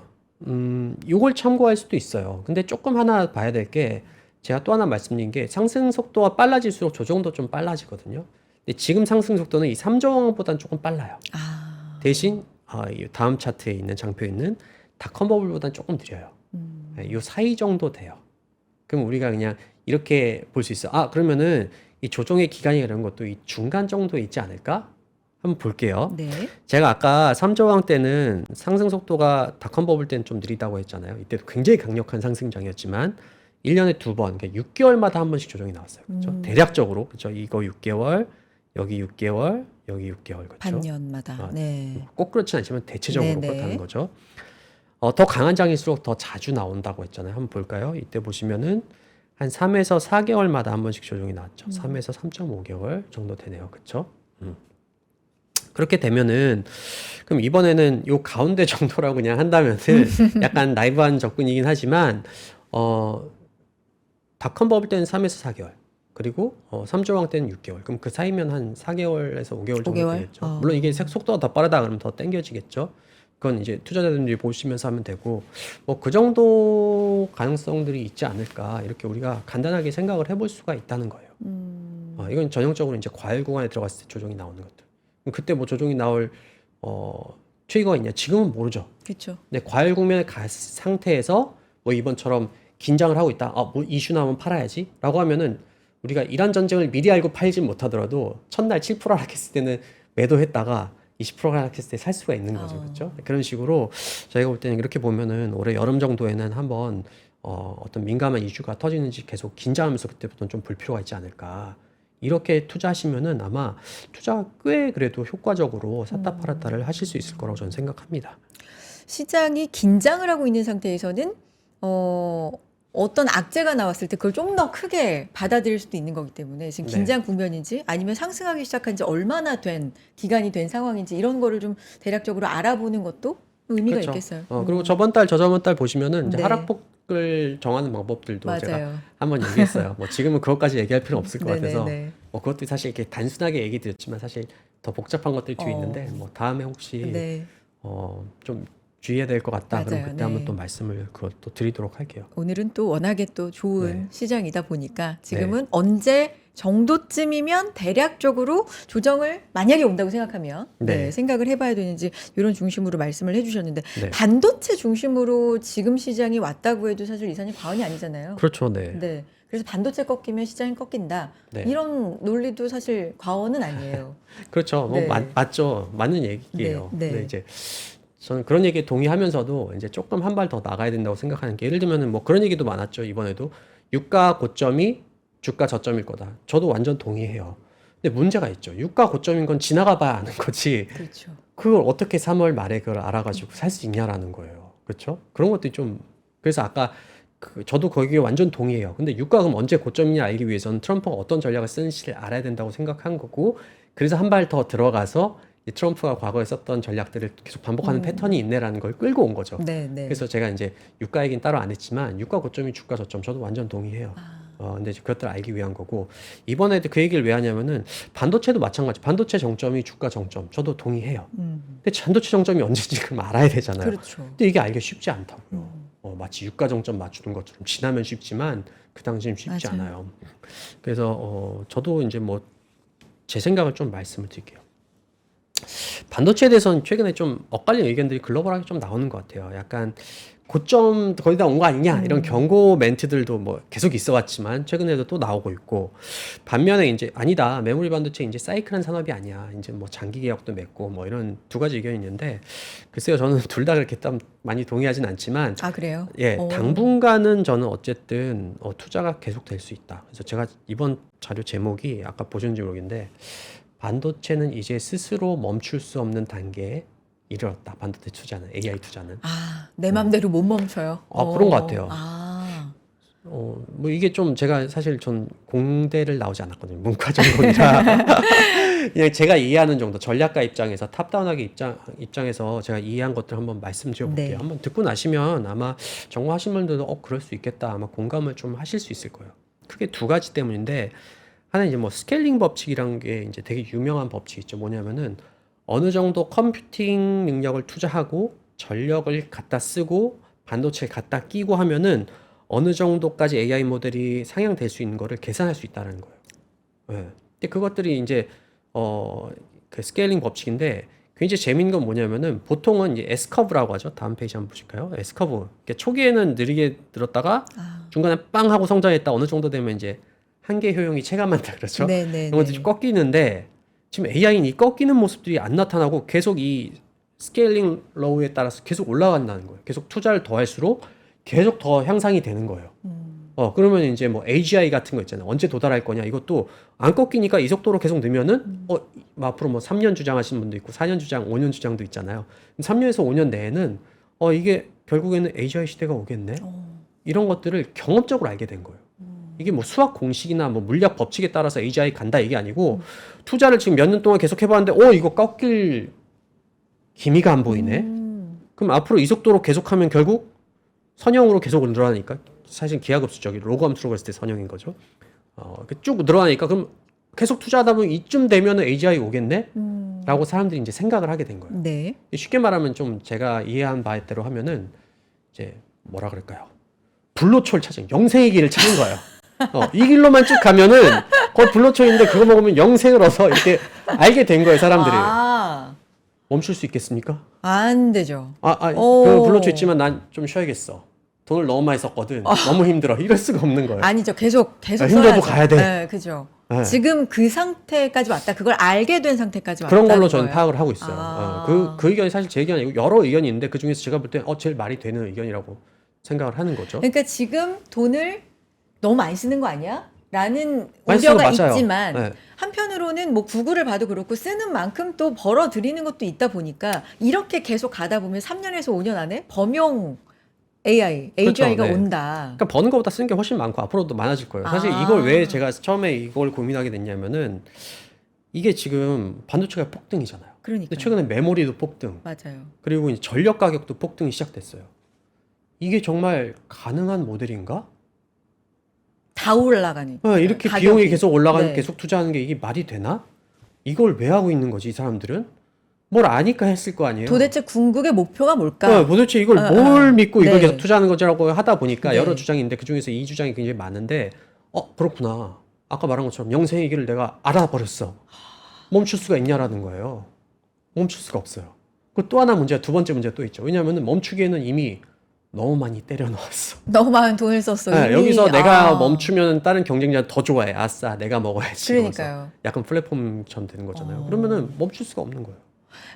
Speaker 2: 요걸 참고할 수도 있어요. 근데 조금 하나 봐야 될 게 제가 또 하나 말씀드린 게 상승 속도가 빨라질수록 조정도 좀 빨라지거든요. 근데 지금 상승 속도는 이 3조항보다는 조금 빨라요.
Speaker 1: 아.
Speaker 2: 대신 이 다음 차트에 있는 장표에 있는 닷컴 버블보다는 조금 느려요. 요 사이 정도 돼요. 그럼 우리가 그냥 이렇게 볼 수 있어. 그러면은 이 조정의 기간이 이런 것도 이 중간 정도에 있지 않을까? 한번 볼게요.
Speaker 1: 네.
Speaker 2: 제가 아까 3조왕 때는 상승 속도가 닷컴 버블 때는 좀 느리다고 했잖아요. 이때도 굉장히 강력한 상승장이었지만 1년에 두 번, 그러니까 6개월마다 한 번씩 조정이 나왔어요. 그렇죠? 대략적으로. 그렇죠? 이거 6개월, 여기 6개월, 여기 6개월. 그렇죠?
Speaker 1: 반년마다. 네.
Speaker 2: 꼭 그렇진 않지만 대체적으로
Speaker 1: 네네.
Speaker 2: 그렇다는 거죠. 더 강한 장일수록 더 자주 나온다고 했잖아요. 한번 볼까요? 이때 보시면은 한 3에서 4개월마다 한 번씩 조정이 나왔죠. 3에서 3.5개월 정도 되네요. 그렇죠? 그렇게 되면은 그럼 이번에는 요 가운데 정도라고 그냥 한다면은 약간 나이브한 접근이긴 하지만 닷컴 버블 때는 3에서 4개월 그리고 3조왕 때는 6개월 그럼 그 사이면 한 4개월에서 5개월 정도
Speaker 1: 5개월?
Speaker 2: 되겠죠. 물론 이게 속도가 더 빠르다 그러면 더 땡겨지겠죠. 그건 이제 투자자들이 보시면서 하면 되고 뭐 그 정도 가능성들이 있지 않을까 이렇게 우리가 간단하게 생각을 해볼 수가 있다는 거예요. 이건 전형적으로 이제 과열 구간에 들어갔을 때 조정이 나오는 것들. 그럼 그때 뭐 조정이 나올 트리거가 있냐? 지금은 모르죠.
Speaker 1: 그렇죠.
Speaker 2: 근데 과열 국면에 간 상태에서 뭐 이번처럼 긴장을 하고 있다. 뭐 이슈 나오면 팔아야지라고 하면은 우리가 이란 전쟁을 미리 알고 팔진 못하더라도 첫날 7% 하락했을 때는 매도했다가 20% 하락했을 때 살 수가 있는 거죠. 그렇죠? 그런 식으로 저희가 볼 때는 이렇게 보면은 올해 여름 정도에는 한번 어떤 민감한 이슈가 터지는지 계속 긴장하면서 그때부터는 좀 볼 필요가 있지 않을까. 이렇게 투자하시면은 아마 투자가 꽤 그래도 효과적으로 샀다 팔았다를 하실 수 있을 거라고 저는 생각합니다.
Speaker 1: 시장이 긴장을 하고 있는 상태에서는 어떤 악재가 나왔을 때 그걸 좀 더 크게 받아들일 수도 있는 거기 때문에 지금
Speaker 2: 네.
Speaker 1: 긴장 국면인지 아니면 상승하기 시작한 지 얼마나 된 기간이 된 상황인지 이런 거를 좀 대략적으로 알아보는 것도 의미가
Speaker 2: 그렇죠.
Speaker 1: 있겠어요.
Speaker 2: 그리고 저번 달, 저저번 달 보시면은 이제
Speaker 1: 네.
Speaker 2: 하락폭을 정하는 방법들도 제가
Speaker 1: 맞아요.
Speaker 2: 한번 얘기했어요. 뭐 지금은 그것까지 얘기할 필요는 없을 것 같아서
Speaker 1: 네네네.
Speaker 2: 뭐 그것도 사실 이렇게 단순하게 얘기 드렸지만 사실 더 복잡한 것들이 뒤에 있는데 뭐 다음에 혹시
Speaker 1: 네.
Speaker 2: 좀 주의해야 될 것 같다. 그럼
Speaker 1: 맞아요.
Speaker 2: 그때 한번
Speaker 1: 네.
Speaker 2: 또 말씀을 그것도 드리도록 할게요.
Speaker 1: 오늘은 또 워낙에 또 좋은
Speaker 2: 네.
Speaker 1: 시장이다 보니까 지금은 언제 정도쯤이면 대략적으로 조정을 만약에 온다고 생각하면
Speaker 2: 네.
Speaker 1: 생각을 해봐야 되는지 이런 중심으로 말씀을 해주셨는데
Speaker 2: 네.
Speaker 1: 반도체 중심으로 지금 시장이 왔다고 해도 사실 이사님 과언이 아니잖아요.
Speaker 2: 그렇죠. 네.
Speaker 1: 네. 그래서 반도체 꺾이면 시장이 꺾인다.
Speaker 2: 네.
Speaker 1: 이런 논리도 사실 과언은 아니에요.
Speaker 2: 그렇죠. 뭐
Speaker 1: 네.
Speaker 2: 맞죠. 맞는 얘기예요.
Speaker 1: 네, 네.
Speaker 2: 근데 이제 저는 그런 얘기에 동의하면서도 이제 조금 한 발 더 나가야 된다고 생각하는 게 예를 들면은 뭐 그런 얘기도 많았죠. 이번에도 유가 고점이 주가 저점일 거다. 저도 완전 동의해요. 근데 문제가 있죠. 유가 고점인 건 지나가 봐야 아는 거지.
Speaker 1: 그렇죠.
Speaker 2: 그걸 어떻게 3월 말에 그걸 알아가지고 살 수 있냐라는 거예요. 그렇죠? 그런 것도 좀 그래서 아까 저도 거기에 완전 동의해요. 근데 유가가 그럼 언제 고점이냐 알기 위해서는 트럼프가 어떤 전략을 쓰는지를 알아야 된다고 생각한 거고 그래서 한 발 더 들어가서 이 트럼프가 과거에 썼던 전략들을 계속 반복하는 패턴이 있네라는 걸 끌고 온 거죠.
Speaker 1: 네, 네.
Speaker 2: 그래서 제가 이제 유가 얘기는 따로 안 했지만 유가 고점이 주가 저점 저도 완전 동의해요. 근데 이제 그것들을 알기 위한 거고 이번에도 그 얘기를 왜 하냐면은 반도체도 마찬가지. 반도체 정점이 주가 정점 저도 동의해요. 근데 반도체 정점이 언제인지 그럼 알아야 되잖아요.
Speaker 1: 그렇죠.
Speaker 2: 근데 이게 알기가 쉽지 않다고요. 마치 유가 정점 맞추는 것처럼 지나면 쉽지만 그 당시엔 쉽지
Speaker 1: 맞아요.
Speaker 2: 않아요. 그래서 저도 이제 뭐 제 생각을 좀 말씀을 드릴게요. 반도체에 대해서는 최근에 좀 엇갈린 의견들이 글로벌하게 좀 나오는 것 같아요. 약간 고점 거의 다 온 거 아니냐 이런 경고 멘트들도 뭐 계속 있어 왔지만 최근에도 또 나오고 있고 반면에 이제 아니다 메모리 반도체 이제 사이클한 산업이 아니야 이제 뭐 장기 계약도 맺고 뭐 이런 두 가지 의견이 있는데 글쎄요 저는 둘 다 그렇게 딱 많이 동의하진 않지만
Speaker 1: 아, 그래요?
Speaker 2: 예 당분간은 저는 어쨌든 투자가 계속 될 수 있다. 그래서 제가 이번 자료 제목이 아까 보셨는지 모르겠는데 반도체는 이제 스스로 멈출 수 없는 단계에 이르렀다. 반도체 투자는 AI 투자는.
Speaker 1: 내 맘대로 못 멈춰요.
Speaker 2: 그런 것 같아요. 뭐 이게 좀 제가 사실 전 공대를 나오지 않았거든요. 문과 전공이라 그냥 제가 이해하는 정도 전략가 입장에서 탑다운하게 입장에서 제가 이해한 것들 한번 말씀드려볼게요.
Speaker 1: 네.
Speaker 2: 한번 듣고 나시면 아마 전공하신 분들도 그럴 수 있겠다. 아마 공감을 좀 하실 수 있을 거예요. 크게 두 가지 때문인데 하나는 이제 뭐 스케일링 법칙이라는 게 이제 되게 유명한 법칙이 있죠. 뭐냐면은 어느 정도 컴퓨팅 능력을 투자하고 전력을 갖다 쓰고 반도체를 갖다 끼고 하면은 어느 정도까지 AI 모델이 상향될 수 있는 거를 계산할 수 있다는 거예요. 예. 근데 그것들이 이제 그 스케일링 법칙인데 굉장히 재밌는 건 뭐냐면은 보통은 이제 S커브라고 하죠. 다음 페이지 한번 보실까요? S커브. 그러니까 초기에는 느리게 늘었다가 중간에 빵 하고 성장했다 어느 정도 되면 이제 한계 효용이 체감한다 그렇죠?
Speaker 1: 네네.
Speaker 2: 이런 것들이 좀 꺾이는데 지금 AI는 이 꺾이는 모습들이 안 나타나고 계속 이 스케일링 로우에 따라서 계속 올라간다는 거예요. 계속 투자를 더 할수록 계속 더 향상이 되는 거예요. 그러면 이제 뭐 AGI 같은 거 있잖아요. 언제 도달할 거냐. 이것도 안 꺾이니까 이 속도로 계속 넣으면은, 앞으로 뭐 3년 주장하시는 분도 있고, 4년 주장, 5년 주장도 있잖아요. 3년에서 5년 내에는, 이게 결국에는 AGI 시대가 오겠네? 이런 것들을 경험적으로 알게 된 거예요. 이게 뭐 수학 공식이나 뭐 물리학 법칙에 따라서 AGI 간다 이게 아니고, 투자를 지금 몇 년 동안 계속 해봤는데, 이거 꺾일 기미가 안 보이네? 그럼 앞으로 이 속도로 계속하면 결국 선형으로 계속 늘어나니까, 사실 기하급수적이 로그 함수로 봤을 때 선형인 거죠. 쭉 늘어나니까 그럼 계속 투자하다 보면 이쯤 되면은 AGI 오겠네? 라고 사람들이 이제 생각을 하게 된 거예요.
Speaker 1: 네.
Speaker 2: 쉽게 말하면 좀 제가 이해한 바대로 하면은 이제 뭐라 그럴까요? 불로초를 찾은 영생의 길을 찾은 거예요. 이 길로만 쭉 가면은 거의 불로초인데 그거 먹으면 영생을 얻어 이렇게 알게 된 거예요, 사람들이. 멈출 수 있겠습니까?
Speaker 1: 안 되죠.
Speaker 2: 그 불로초 있지만 난 좀 쉬어야겠어. 돈을 너무 많이 썼거든. 너무 힘들어. 이럴 수가 없는 거예요.
Speaker 1: 아니죠. 계속
Speaker 2: 힘들어도 가야 돼.
Speaker 1: 네, 그죠.
Speaker 2: 네.
Speaker 1: 지금 그 상태까지 왔다. 그걸 알게 된 상태까지 왔다.
Speaker 2: 그런 걸로 저는 파악을 하고 있어요. 그 의견이 사실 제 의견이 아니고 여러 의견이 있는데 그 중에서 제가 볼 때 제일 말이 되는 의견이라고 생각을 하는 거죠.
Speaker 1: 그러니까 지금 돈을 너무 많이 쓰는 거 아니야? 라는
Speaker 2: 많이 쓰는 거
Speaker 1: 우려가
Speaker 2: 맞아요.
Speaker 1: 있지만
Speaker 2: 네.
Speaker 1: 한편으로는 뭐 구글을 봐도 그렇고 쓰는 만큼 또 벌어들이는 것도 있다 보니까 이렇게 계속 가다 보면 3년에서 5년 안에 범용 AGI가
Speaker 2: 그렇죠, 네.
Speaker 1: 온다.
Speaker 2: 그러니까 버는 것보다 쓰는 게 훨씬 많고 앞으로도 많아질 거예요. 사실 이걸 왜 제가 처음에 이걸 고민하게 됐냐면은 이게 지금 반도체가 폭등이잖아요.
Speaker 1: 그러니까.
Speaker 2: 근데 최근에 메모리도 폭등.
Speaker 1: 맞아요.
Speaker 2: 그리고 이제 전력 가격도 폭등이 시작됐어요. 이게 정말 가능한 모델인가?
Speaker 1: 다 올라가니.
Speaker 2: 이렇게
Speaker 1: 가격이.
Speaker 2: 비용이 계속 올라가는
Speaker 1: 네.
Speaker 2: 계속 투자하는 게 이게 말이 되나? 이걸 왜 하고 있는 거지, 이 사람들은? 뭘 아니까 했을 거 아니에요.
Speaker 1: 도대체 궁극의 목표가 뭘까?
Speaker 2: 도대체 이걸 뭘 믿고 이걸
Speaker 1: 네.
Speaker 2: 계속 투자하는 거지라고 하다 보니까
Speaker 1: 네.
Speaker 2: 여러 주장인데 그 중에서 이 주장이 굉장히 많은데, 그렇구나. 아까 말한 것처럼 영생의 길을 내가 알아버렸어. 멈출 수가 있냐라는 거예요. 멈출 수가 없어요. 그 또 하나 문제가 두 번째 문제가 또 있죠. 왜냐하면 멈추기에는 이미 너무 많이 때려 넣었어.
Speaker 1: 너무 많은 돈을 썼어. 이미.
Speaker 2: 여기서 내가 멈추면 다른 경쟁자 더 좋아해. 아싸, 내가 먹어야지.
Speaker 1: 그러니까요.
Speaker 2: 이러면서 약간 플랫폼처럼 되는 거잖아요. 그러면은 멈출 수가 없는 거예요.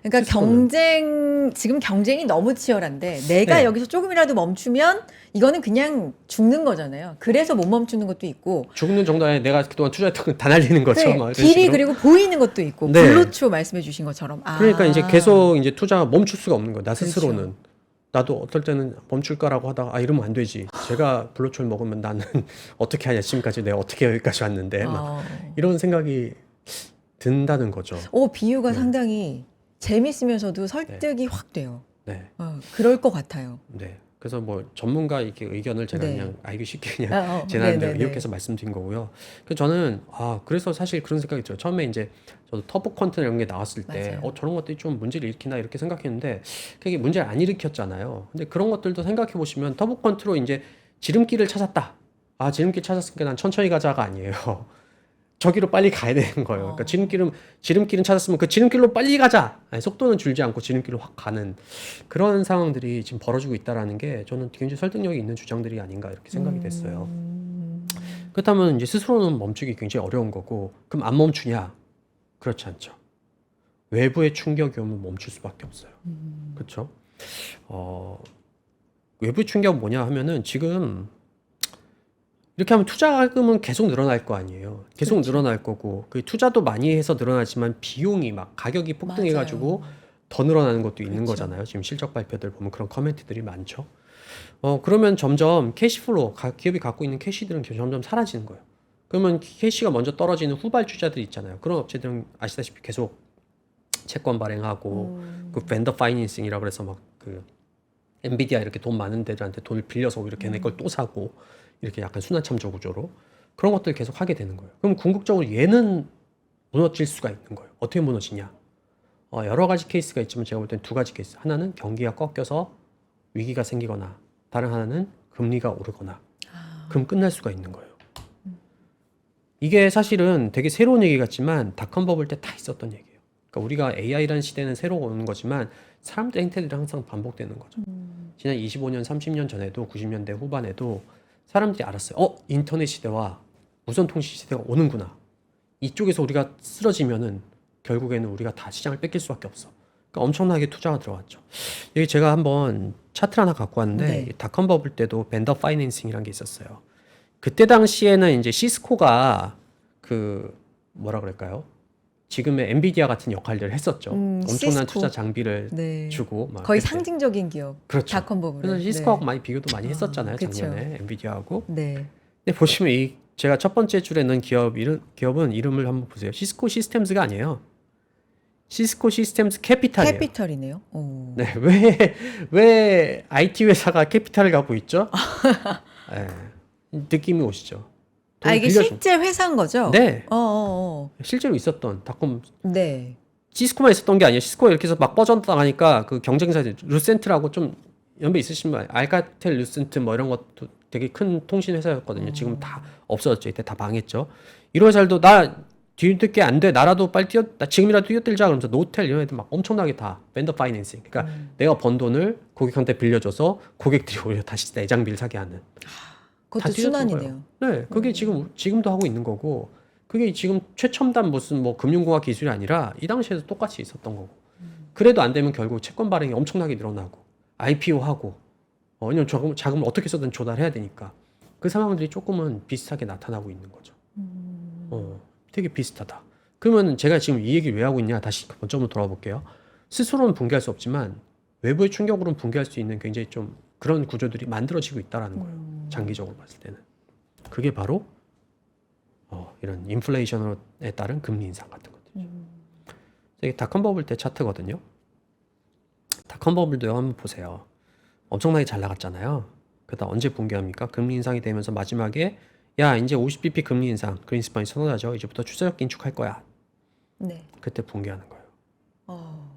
Speaker 1: 그러니까
Speaker 2: 스스로는.
Speaker 1: 지금 경쟁이 너무 치열한데 내가
Speaker 2: 네.
Speaker 1: 여기서 조금이라도 멈추면 이거는 그냥 죽는 거잖아요. 그래서 못 멈추는 것도 있고.
Speaker 2: 죽는 정도 아니라 내가 그동안 투자했던 건 다 날리는 거죠.
Speaker 1: 그래,
Speaker 2: 막 이런
Speaker 1: 길이
Speaker 2: 식으로.
Speaker 1: 그리고 보이는 것도 있고.
Speaker 2: 네.
Speaker 1: 불로초 말씀해 주신 것처럼.
Speaker 2: 그러니까 이제 계속 이제 투자가 멈출 수가 없는 거예요. 나
Speaker 1: 그렇죠.
Speaker 2: 스스로는. 나도 어떨 때는 멈출까라고 하다가 이러면 안 되지. 제가 블루초를 먹으면 나는 어떻게 하냐. 지금까지 내가 어떻게 여기까지 왔는데 막 이런 생각이 든다는 거죠.
Speaker 1: 비유가
Speaker 2: 네.
Speaker 1: 상당히 재밌으면서도 설득이 확 돼요.
Speaker 2: 네.
Speaker 1: 그럴 것 같아요.
Speaker 2: 네. 그래서 뭐 전문가 이렇게 의견을 제가
Speaker 1: 네.
Speaker 2: 그냥 알기 쉽게 그냥 제
Speaker 1: 네네네.
Speaker 2: 나름대로 이렇게 해서 말씀드린 거고요. 그래서 저는 그래서 사실 그런 생각이 들어요. 처음에 이제 저도 터보 퀀트 이런 게 나왔을 때
Speaker 1: 맞아요.
Speaker 2: 저런 것들이 좀 문제를 일으키나 이렇게 생각했는데 그게 문제를 안 일으켰잖아요. 근데 그런 것들도 생각해 보시면 터보 퀀트로 이제 지름길을 찾았다. 지름길 찾았으니까 난 천천히 가자가 아니에요. 저기로 빨리 가야 되는 거예요. 그러니까 지름길은 찾았으면 그 지름길로 빨리 가자. 속도는 줄지 않고 지름길로 확 가는 그런 상황들이 지금 벌어지고 있다라는 게 저는 굉장히 설득력이 있는 주장들이 아닌가 이렇게 생각이 됐어요. 그렇다면 이제 스스로는 멈추기 굉장히 어려운 거고, 그럼 안 멈추냐? 그렇지 않죠. 외부의 충격이 오면 멈출 수밖에 없어요. 그렇죠? 외부의 충격은 뭐냐 하면은 지금 이렇게 하면 투자금은 계속 늘어날 거 아니에요. 계속
Speaker 1: 그렇죠.
Speaker 2: 늘어날 거고, 그 투자도 많이 해서 늘어나지만 비용이 막 가격이 폭등해가지고
Speaker 1: 맞아요.
Speaker 2: 더 늘어나는 것도 있는
Speaker 1: 그렇죠.
Speaker 2: 거잖아요. 지금 실적 발표들 보면 그런 커멘트들이 많죠. 그러면 점점 캐시플로우, 기업이 갖고 있는 캐시들은 점점 사라지는 거예요. 그러면 캐시가 먼저 떨어지는 후발주자들 있잖아요. 그런 업체들은 아시다시피 계속 채권 발행하고 그 벤더 파이낸싱이라고 그래서 막 그 엔비디아 이렇게 돈 많은 데들한테 돈을 빌려서 오히려 걔네 걸 또 사고 이렇게 약간 순환참조 구조로 그런 것들 계속 하게 되는 거예요. 그럼 궁극적으로 얘는 무너질 수가 있는 거예요. 어떻게 무너지냐? 여러 가지 케이스가 있지만 제가 볼 땐 두 가지 케이스. 하나는 경기가 꺾여서 위기가 생기거나 다른 하나는 금리가 오르거나 그럼 끝날 수가 있는 거예요. 이게 사실은 되게 새로운 얘기 같지만 닷컴 버블 때 다 있었던 얘기예요. 그러니까 우리가 AI라는 시대는 새로 오는 거지만 사람들의 행태들이 항상 반복되는 거죠. 지난 25년, 30년 전에도 90년대 후반에도 사람들이 알았어요. 인터넷 시대와 무선 통신 시대가 오는구나. 이쪽에서 우리가 쓰러지면은 결국에는 우리가 다 시장을 뺏길 수밖에 없어. 그러니까 엄청나게 투자가 들어갔죠. 여기 제가 한번 차트를 하나 갖고 왔는데
Speaker 1: 네.
Speaker 2: 이 닷컴 버블 때도 벤더 파이낸싱이라는 게 있었어요. 그때 당시에는 이제 시스코가 그 뭐라 그럴까요? 지금의 엔비디아 같은 역할들을 했었죠. 엄청난
Speaker 1: 시스코.
Speaker 2: 투자 장비를
Speaker 1: 네.
Speaker 2: 주고 막
Speaker 1: 거의
Speaker 2: 그때.
Speaker 1: 상징적인 기업.
Speaker 2: 그렇죠.
Speaker 1: 닷컴 버블.
Speaker 2: 그래서 시스코하고 많이 비교도 많이 했었잖아요.
Speaker 1: 그쵸.
Speaker 2: 작년에 엔비디아하고.
Speaker 1: 네.
Speaker 2: 근데 보시면 이 제가 첫 번째 줄에 넣은 기업은 이름을 한번 보세요. 시스코 시스템즈가 아니에요. 시스코 시스템즈 캐피탈이에요.
Speaker 1: 캐피털이네요. 오.
Speaker 2: 네, 왜 IT 회사가 캐피탈을 갖고 있죠? 네, 느낌이 오시죠?
Speaker 1: 아,
Speaker 2: 돈을
Speaker 1: 이게
Speaker 2: 빌려준-
Speaker 1: 실제 회사인 거죠?
Speaker 2: 네,
Speaker 1: 어.
Speaker 2: 실제로 있었던 닷컴
Speaker 1: 네.
Speaker 2: 시스코만 있었던 게 아니에요. 시스코가 이렇게 해서 막 뻗어나가니까 그 경쟁사들 루센트라고 좀 연배 있으시면 알카텔, 루센트 뭐 이런 것도 되게 큰 통신 회사였거든요. 지금 다 없어졌죠. 이때 다 망했죠. 이런 회사들도 나 뒤늦게 안 돼. 나라도 빨리 나 지금이라도 뛰어들자 그러면서 노텔 이런 애들 막 엄청나게 다 벤더 파이낸싱. 그러니까 내가 번 돈을 고객한테 빌려줘서 고객들이 오히려 다시 내장비를 사게 하는.
Speaker 1: 그것도
Speaker 2: 다 뒤졌던
Speaker 1: 순환이네요.
Speaker 2: 네, 그게 지금도 하고 있는 거고, 그게 지금 최첨단 무슨 뭐 금융공학 기술이 아니라 이 당시에도 똑같이 있었던 거고. 그래도 안 되면 결국 채권 발행이 엄청나게 늘어나고, IPO 하고, 왜냐면 자금을 어떻게 써든 조달해야 되니까 그 상황들이 조금은 비슷하게 나타나고 있는 거죠. 되게 비슷하다. 그러면 제가 지금 이 얘기를 왜 하고 있냐? 다시 본점으로 돌아볼게요. 스스로는 붕괴할 수 없지만 외부의 충격으로는 붕괴할 수 있는 굉장히 좀 그런 구조들이 만들어지고 있다라는 거예요. 장기적으로 봤을 때는. 그게 바로 이런 인플레이션에 따른 금리 인상 같은 것들이죠. 이게 닷컴 버블 때 차트거든요. 닷컴 버블도 한번 보세요. 엄청나게 잘 나갔잖아요. 그러다 언제 붕괴합니까? 금리 인상이 되면서 마지막에 야 이제 50bp 금리 인상 그린스판이 선언하죠. 이제부터 추세적 긴축할 거야.
Speaker 1: 네.
Speaker 2: 그때 붕괴하는 거예요.
Speaker 1: 어.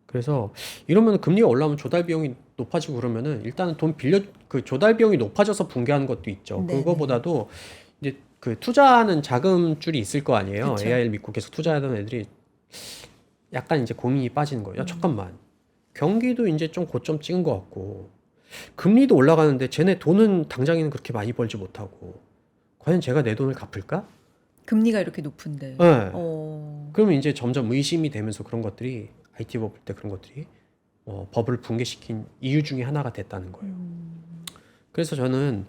Speaker 2: 그래서 이러면 금리가 올라오면 조달 비용이 높아지고 그러면은 일단은 돈 빌려 그 조달 비용이 높아져서 붕괴하는 것도 있죠.
Speaker 1: 네네.
Speaker 2: 그거보다도 이제 그 투자하는 자금줄이 있을 거 아니에요.
Speaker 1: 그쵸.
Speaker 2: AI를 믿고 계속 투자하던 애들이 약간 이제 고민이 빠지는 거예요. 야, 잠깐만. 경기도 이제 좀 고점 찍은 것 같고 금리도 올라가는데 쟤네 돈은 당장에는 그렇게 많이 벌지 못하고 과연 제가 내 돈을 갚을까?
Speaker 1: 금리가 이렇게 높은데.
Speaker 2: 네.
Speaker 1: 어.
Speaker 2: 그러면 이제 점점 의심이 되면서 그런 것들이 IT 버블 때 그런 것들이 버블을 붕괴시킨 이유 중에 하나가 됐다는 거예요. 그래서 저는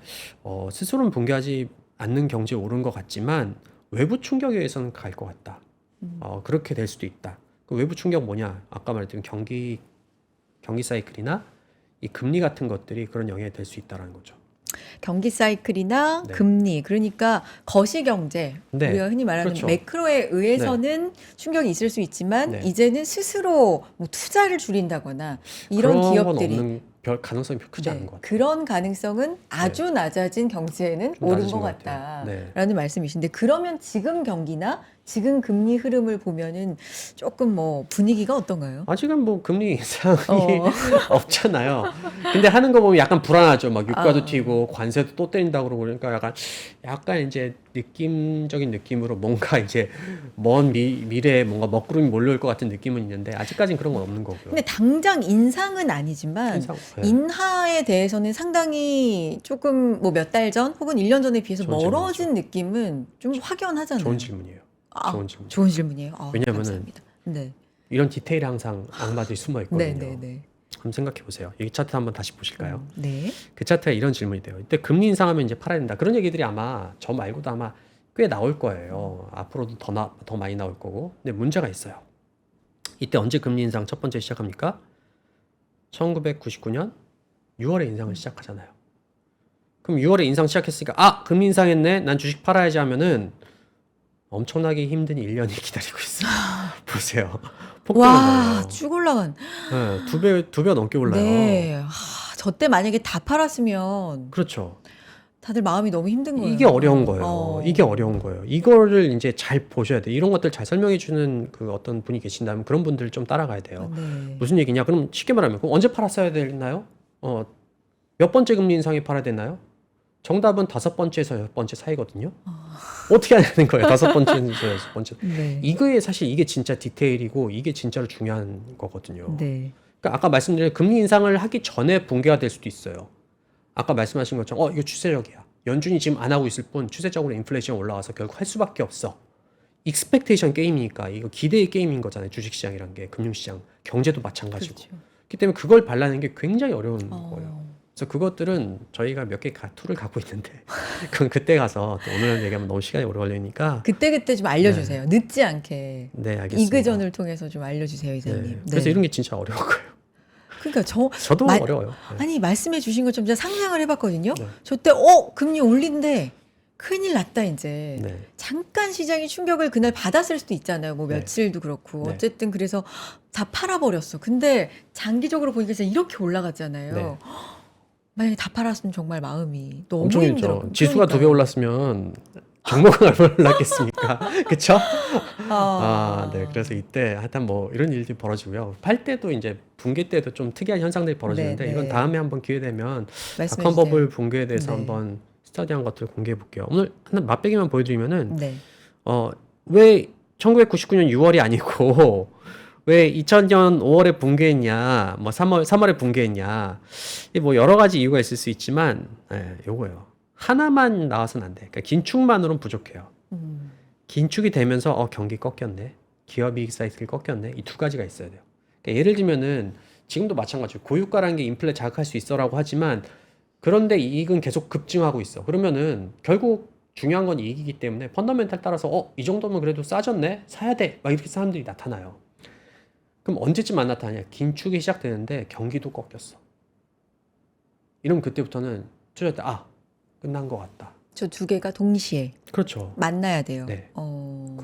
Speaker 2: 스스로는 붕괴하지 않는 경제에 오른 것 같지만 외부 충격에 의해서는 갈 것 같다. 그렇게 될 수도 있다. 그 외부 충격 뭐냐? 아까 말했던 경기 사이클이나 이 금리 같은 것들이 그런 영향이 될 수 있다라는 거죠.
Speaker 1: 경기 사이클이나
Speaker 2: 네.
Speaker 1: 금리, 그러니까 거시경제,
Speaker 2: 네.
Speaker 1: 우리가 흔히 말하는
Speaker 2: 그렇죠.
Speaker 1: 매크로에 의해서는 충격이 있을 수 있지만
Speaker 2: 네.
Speaker 1: 이제는 스스로 뭐 투자를 줄인다거나 이런
Speaker 2: 그런 건
Speaker 1: 기업들이
Speaker 2: 없는 별 가능성이 크지
Speaker 1: 네,
Speaker 2: 않은 것 같아요.
Speaker 1: 그런 가능성은 아주 낮아진 경제에는
Speaker 2: 좀
Speaker 1: 오른
Speaker 2: 낮아진
Speaker 1: 것
Speaker 2: 것 같아요. 네.
Speaker 1: 같다라는 말씀이신데, 그러면 지금 경기나 지금 금리 흐름을 보면은 조금 뭐 분위기가 어떤가요?
Speaker 2: 아직은 뭐 금리 인상이
Speaker 1: 어.
Speaker 2: 없잖아요. 근데 하는 거 보면 약간 불안하죠. 막 유가도
Speaker 1: 아.
Speaker 2: 튀고 관세도 또 때린다고 그러고 그러니까 약간 이제 느낌적인 느낌으로 뭔가 이제 먼 미래에 뭔가 먹구름이 몰려올 것 같은 느낌은 있는데 아직까지는 그런 건 없는 거고요.
Speaker 1: 근데 당장 인상은 아니지만
Speaker 2: 인상, 네.
Speaker 1: 인하에 대해서는 상당히 조금 뭐 몇 달 전 혹은 1년 전에 비해서
Speaker 2: 좋은
Speaker 1: 멀어진 느낌은 좀 확연하잖아요.
Speaker 2: 좋은 질문이에요.
Speaker 1: 아,
Speaker 2: 좋은 질문.
Speaker 1: 좋은 질문이에요. 아,
Speaker 2: 왜냐면은
Speaker 1: 감사합니다. 네.
Speaker 2: 이런 디테일에 항상 악마들이 숨어 있거든요.
Speaker 1: 네, 네.
Speaker 2: 한번 생각해 보세요. 이 차트 한번 다시 보실까요?
Speaker 1: 네.
Speaker 2: 그 차트가 이런 질문이 돼요. 이때 금리 인상하면 이제 팔아야 된다. 그런 얘기들이 아마 저 말고도 아마 꽤 나올 거예요. 앞으로도 더 많이 나올 거고. 근데 문제가 있어요. 이때 언제 금리 인상 첫 번째 시작합니까? 1999년 6월에 인상을 시작하잖아요. 그럼 6월에 인상 시작했으니까 금리 인상했네. 난 주식 팔아야지 하면은 엄청나게 힘든 1년이 기다리고 있어요. 보세요. 폭 뜨는
Speaker 1: 와,
Speaker 2: 거예요.
Speaker 1: 쭉 올라간.
Speaker 2: 네, 두 배 넘게 올라요.
Speaker 1: 네. 저 때 만약에 다 팔았으면
Speaker 2: 그렇죠.
Speaker 1: 다들 마음이 너무 힘든 거예요.
Speaker 2: 이게 어려운 거예요. 이게 어려운 거예요. 이거를 이제 잘 보셔야 돼요. 이런 것들 잘 설명해 주는 그 어떤 분이 계신다면 그런 분들 좀 따라가야 돼요.
Speaker 1: 네.
Speaker 2: 무슨 얘기냐? 그럼 쉽게 말하면 그럼 언제 팔았어야 되나요? 몇 번째 금리 인상에 팔아야 되나요? 정답은 5번째에서 6번째 사이거든요. 어떻게 하냐는 거예요. 5번째에서 6번째.
Speaker 1: 네.
Speaker 2: 이거에 사실 이게 진짜 디테일이고 이게 진짜로 중요한 거거든요.
Speaker 1: 네.
Speaker 2: 그러니까 아까 말씀드린 금리 인상을 하기 전에 붕괴가 될 수도 있어요. 아까 말씀하신 것처럼 이거 추세적이야. 연준이 지금 안 하고 있을 뿐 추세적으로 인플레이션이 올라와서 결국 할 수밖에 없어. 익스펙테이션 게임이니까 이거 기대의 게임인 거잖아요. 주식시장이란 게 금융시장, 경제도 마찬가지고.
Speaker 1: 그렇죠.
Speaker 2: 그렇기 때문에 그걸 발라내는 게 굉장히 어려운 거예요.
Speaker 1: 어.
Speaker 2: 그래서 그것들은 저희가 몇 개 툴을 갖고 있는데 그건 그때 가서 또 오늘 얘기하면 너무 시간이 오래 걸리니까
Speaker 1: 그때 좀 알려주세요. 늦지 않게.
Speaker 2: 네 알겠습니다.
Speaker 1: 이그전을 통해서 좀 알려주세요, 이사님.
Speaker 2: 네. 그래서
Speaker 1: 네.
Speaker 2: 이런 게 진짜 어려운 거예요.
Speaker 1: 그러니까
Speaker 2: 저도
Speaker 1: 마-
Speaker 2: 어려워요. 네.
Speaker 1: 아니 말씀해 주신 것처럼 제가 상상을 해봤거든요.
Speaker 2: 네.
Speaker 1: 저때 금리 올린대. 큰일 났다 이제.
Speaker 2: 네.
Speaker 1: 잠깐 시장이 충격을 그날 받았을 수도 있잖아요. 뭐
Speaker 2: 네.
Speaker 1: 며칠도 그렇고.
Speaker 2: 네.
Speaker 1: 어쨌든 그래서 다 팔아버렸어. 근데 장기적으로 보니까 진짜 이렇게 올라갔잖아요.
Speaker 2: 네.
Speaker 1: 만약에 다 팔았으면 정말 마음이 너무
Speaker 2: 엄청
Speaker 1: 힘들어.
Speaker 2: 힘들죠. 지수가 2배
Speaker 1: 그러니까요.
Speaker 2: 올랐으면 종목은 얼마나 올랐겠습니까? 그쵸?
Speaker 1: 아,
Speaker 2: 네. 그래서 이때 하여튼 뭐 이런 일들이 벌어지고요. 팔 때도 이제 붕괴 때도 좀 특이한 현상들이 벌어지는데
Speaker 1: 네,
Speaker 2: 이건
Speaker 1: 네.
Speaker 2: 다음에 한번 기회 되면
Speaker 1: 말씀해
Speaker 2: 닷컴
Speaker 1: 주세요.
Speaker 2: 버블 붕괴에 대해서
Speaker 1: 네.
Speaker 2: 한번 스터디한 것들 공개해 볼게요. 오늘 하나 맛배기만 보여드리면은
Speaker 1: 네.
Speaker 2: 왜 1999년 6월이 아니고 왜 2000년 5월에 붕괴했냐, 뭐 3월에 붕괴했냐, 이 뭐 여러 가지 이유가 있을 수 있지만, 요거예요. 하나만 나와서는 안 돼. 그러니까 긴축만으로는 부족해요.
Speaker 1: 음,
Speaker 2: 긴축이 되면서 경기 꺾였네, 기업이익 사이클이 꺾였네, 이 두 가지가 있어야 돼요. 그러니까 예를 들면은 지금도 마찬가지로 고유가라는 게 인플레 자극할 수 있어라고 하지만 그런데 이익은 계속 급증하고 있어. 그러면은 결국 중요한 건 이익이기 때문에 펀더멘탈 따라서 이 정도면 그래도 싸졌네, 사야 돼, 막 이렇게 사람들이 나타나요. 그럼 언제쯤 안 나타나냐? 긴축이 시작되는데 경기도 꺾였어. 이러면 그때부터는 투자 때 끝난 것 같다.
Speaker 1: 저 두 개가 동시에
Speaker 2: 그렇죠.
Speaker 1: 만나야 돼요.
Speaker 2: 네.
Speaker 1: 어,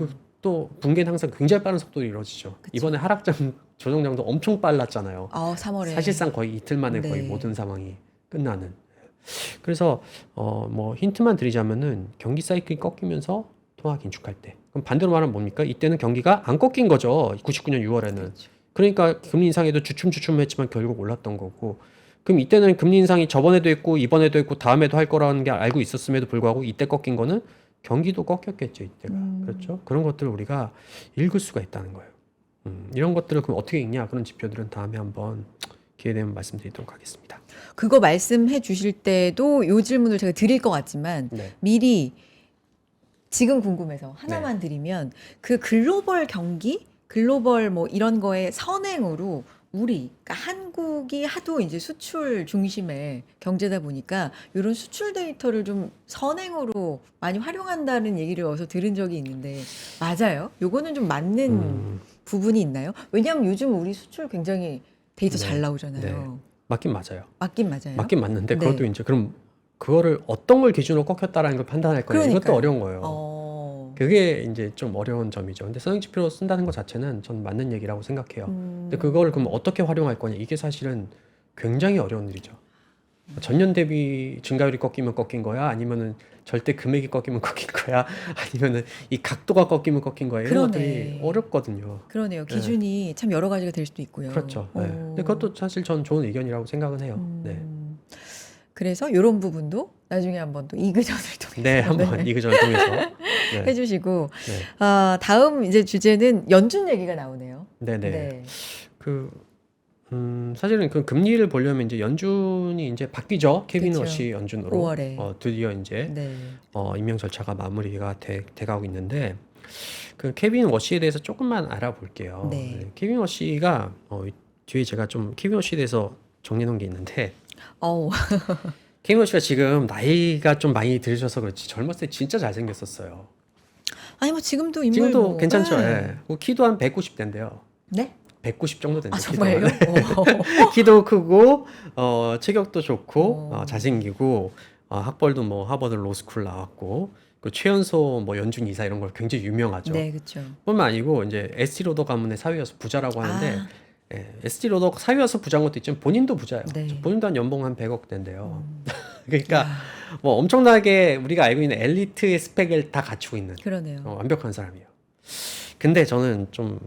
Speaker 2: 또 붕괴는 항상 굉장히 빠른 속도로 이루어지죠.
Speaker 1: 그쵸.
Speaker 2: 이번에 하락장 조정장도 엄청 빨랐잖아요.
Speaker 1: 3월에.
Speaker 2: 사실상 거의 이틀 만에 거의
Speaker 1: 네.
Speaker 2: 모든 상황이 끝나는. 그래서 뭐 힌트만 드리자면은 경기 사이클이 꺾이면서 통화 긴축할 때. 그럼 반대로 말하면 뭡니까? 이때는 경기가 안 꺾인 거죠. 99년 6월에는.
Speaker 1: 그렇죠.
Speaker 2: 그러니까 금리 인상에도 주춤주춤했지만 결국 올랐던 거고. 그럼 이때는 금리 인상이 저번에도 했고 이번에도 했고 다음에도 할 거라는 게 알고 있었음에도 불구하고 이때 꺾인 거는 경기도 꺾였겠죠, 이때가. 그렇죠? 그런 것들을 우리가 읽을 수가 있다는 거예요. 이런 것들을 그럼 어떻게 읽냐? 그런 지표들은 다음에 한번 기회 되면 말씀드리도록 하겠습니다.
Speaker 1: 그거 말씀해 주실 때도 요 질문을 제가 드릴 것 같지만
Speaker 2: 네.
Speaker 1: 미리 지금 궁금해서 하나만 드리면 그 글로벌 경기, 글로벌 뭐 이런 거에 선행으로 그러니까 한국이 하도 이제 수출 중심의 경제다 보니까 이런 수출 데이터를 좀 선행으로 많이 활용한다는 얘기를 어디서 들은 적이 있는데 맞아요? 요거는 좀 맞는
Speaker 2: 음,
Speaker 1: 부분이 있나요? 왜냐하면 요즘 우리 수출 굉장히 데이터
Speaker 2: 네.
Speaker 1: 잘 나오잖아요.
Speaker 2: 네. 맞긴 맞아요.
Speaker 1: 맞긴 맞아요.
Speaker 2: 맞긴 맞는데
Speaker 1: 네.
Speaker 2: 그것도 이제 그럼 그거를 어떤 걸 기준으로 꺾였다라는 걸 판단할 거예요. 이것도
Speaker 1: 그러니까요.
Speaker 2: 어려운 거예요.
Speaker 1: 어.
Speaker 2: 그게 이제 좀 어려운 점이죠. 근데 선행지표로 쓴다는 것 자체는 전 맞는 얘기라고 생각해요. 근데 그걸 그럼 어떻게 활용할 거냐? 이게 사실은 굉장히 어려운 일이죠. 전년 대비 증가율이 꺾이면 꺾인 거야? 아니면은 절대 금액이 꺾이면 꺾인 거야? 아니면은 이 각도가 꺾이면 꺾인 거야? 이런
Speaker 1: 그러네.
Speaker 2: 것들이 어렵거든요.
Speaker 1: 그러네요. 기준이 참 여러 가지가 될 수도 있고요.
Speaker 2: 그렇죠. 네.
Speaker 1: 어.
Speaker 2: 근데 그것도 사실 전 좋은 의견이라고 생각은 해요. 네.
Speaker 1: 그래서 이런 부분도 나중에 한번 또 이그전을 통해서
Speaker 2: 네, 한번 이그전을 통해서 네.
Speaker 1: 해주시고
Speaker 2: 네.
Speaker 1: 다음 이제 주제는 연준 얘기가 나오네요.
Speaker 2: 네네.
Speaker 1: 네.
Speaker 2: 사실은 그 금리를 보려면 이제 연준이 이제 바뀌죠. 케빈
Speaker 1: 그쵸.
Speaker 2: 워시 연준으로.
Speaker 1: 5월에.
Speaker 2: 드디어 이제
Speaker 1: 네.
Speaker 2: 임명 절차가 마무리가 돼가고 있는데 그 케빈 워시에 대해서 조금만 알아볼게요.
Speaker 1: 네.
Speaker 2: 케빈 워시가 뒤에 제가 좀 케빈 워시에 대해서 정리해 놓은 게 있는데
Speaker 1: 어우.
Speaker 2: 케빈 워시가 지금 나이가 좀 많이 들으셔서 그렇지 젊었을 때 진짜 잘생겼었어요.
Speaker 1: 아니 뭐 지금도 인물
Speaker 2: 지금도
Speaker 1: 뭐.
Speaker 2: 괜찮죠.
Speaker 1: 네.
Speaker 2: 예. 그 키도 한 190대인데요.
Speaker 1: 네?
Speaker 2: 190 정도 된대요.
Speaker 1: 정말요?
Speaker 2: 키도 크고 체격도 좋고
Speaker 1: 어.
Speaker 2: 잘생기고 학벌도 뭐 하버드 로스쿨 나왔고 그 최연소 뭐 연준 이사 이런 걸 굉장히 유명하죠.
Speaker 1: 네, 그렇죠.
Speaker 2: 뿐만 아니고 이제 에스티 로더 가문의 사위여서 부자라고 하는데
Speaker 1: 아,
Speaker 2: 에스티 로더 사위여서 부자인 것도 있지만 본인도 부자예요.
Speaker 1: 네.
Speaker 2: 본인도 한 연봉 한 100억 된대요. 그러니까 뭐 엄청나게 우리가 알고 있는 엘리트의 스펙을 다 갖추고 있는
Speaker 1: 그러네요.
Speaker 2: 완벽한 사람이에요. 근데 저는 좀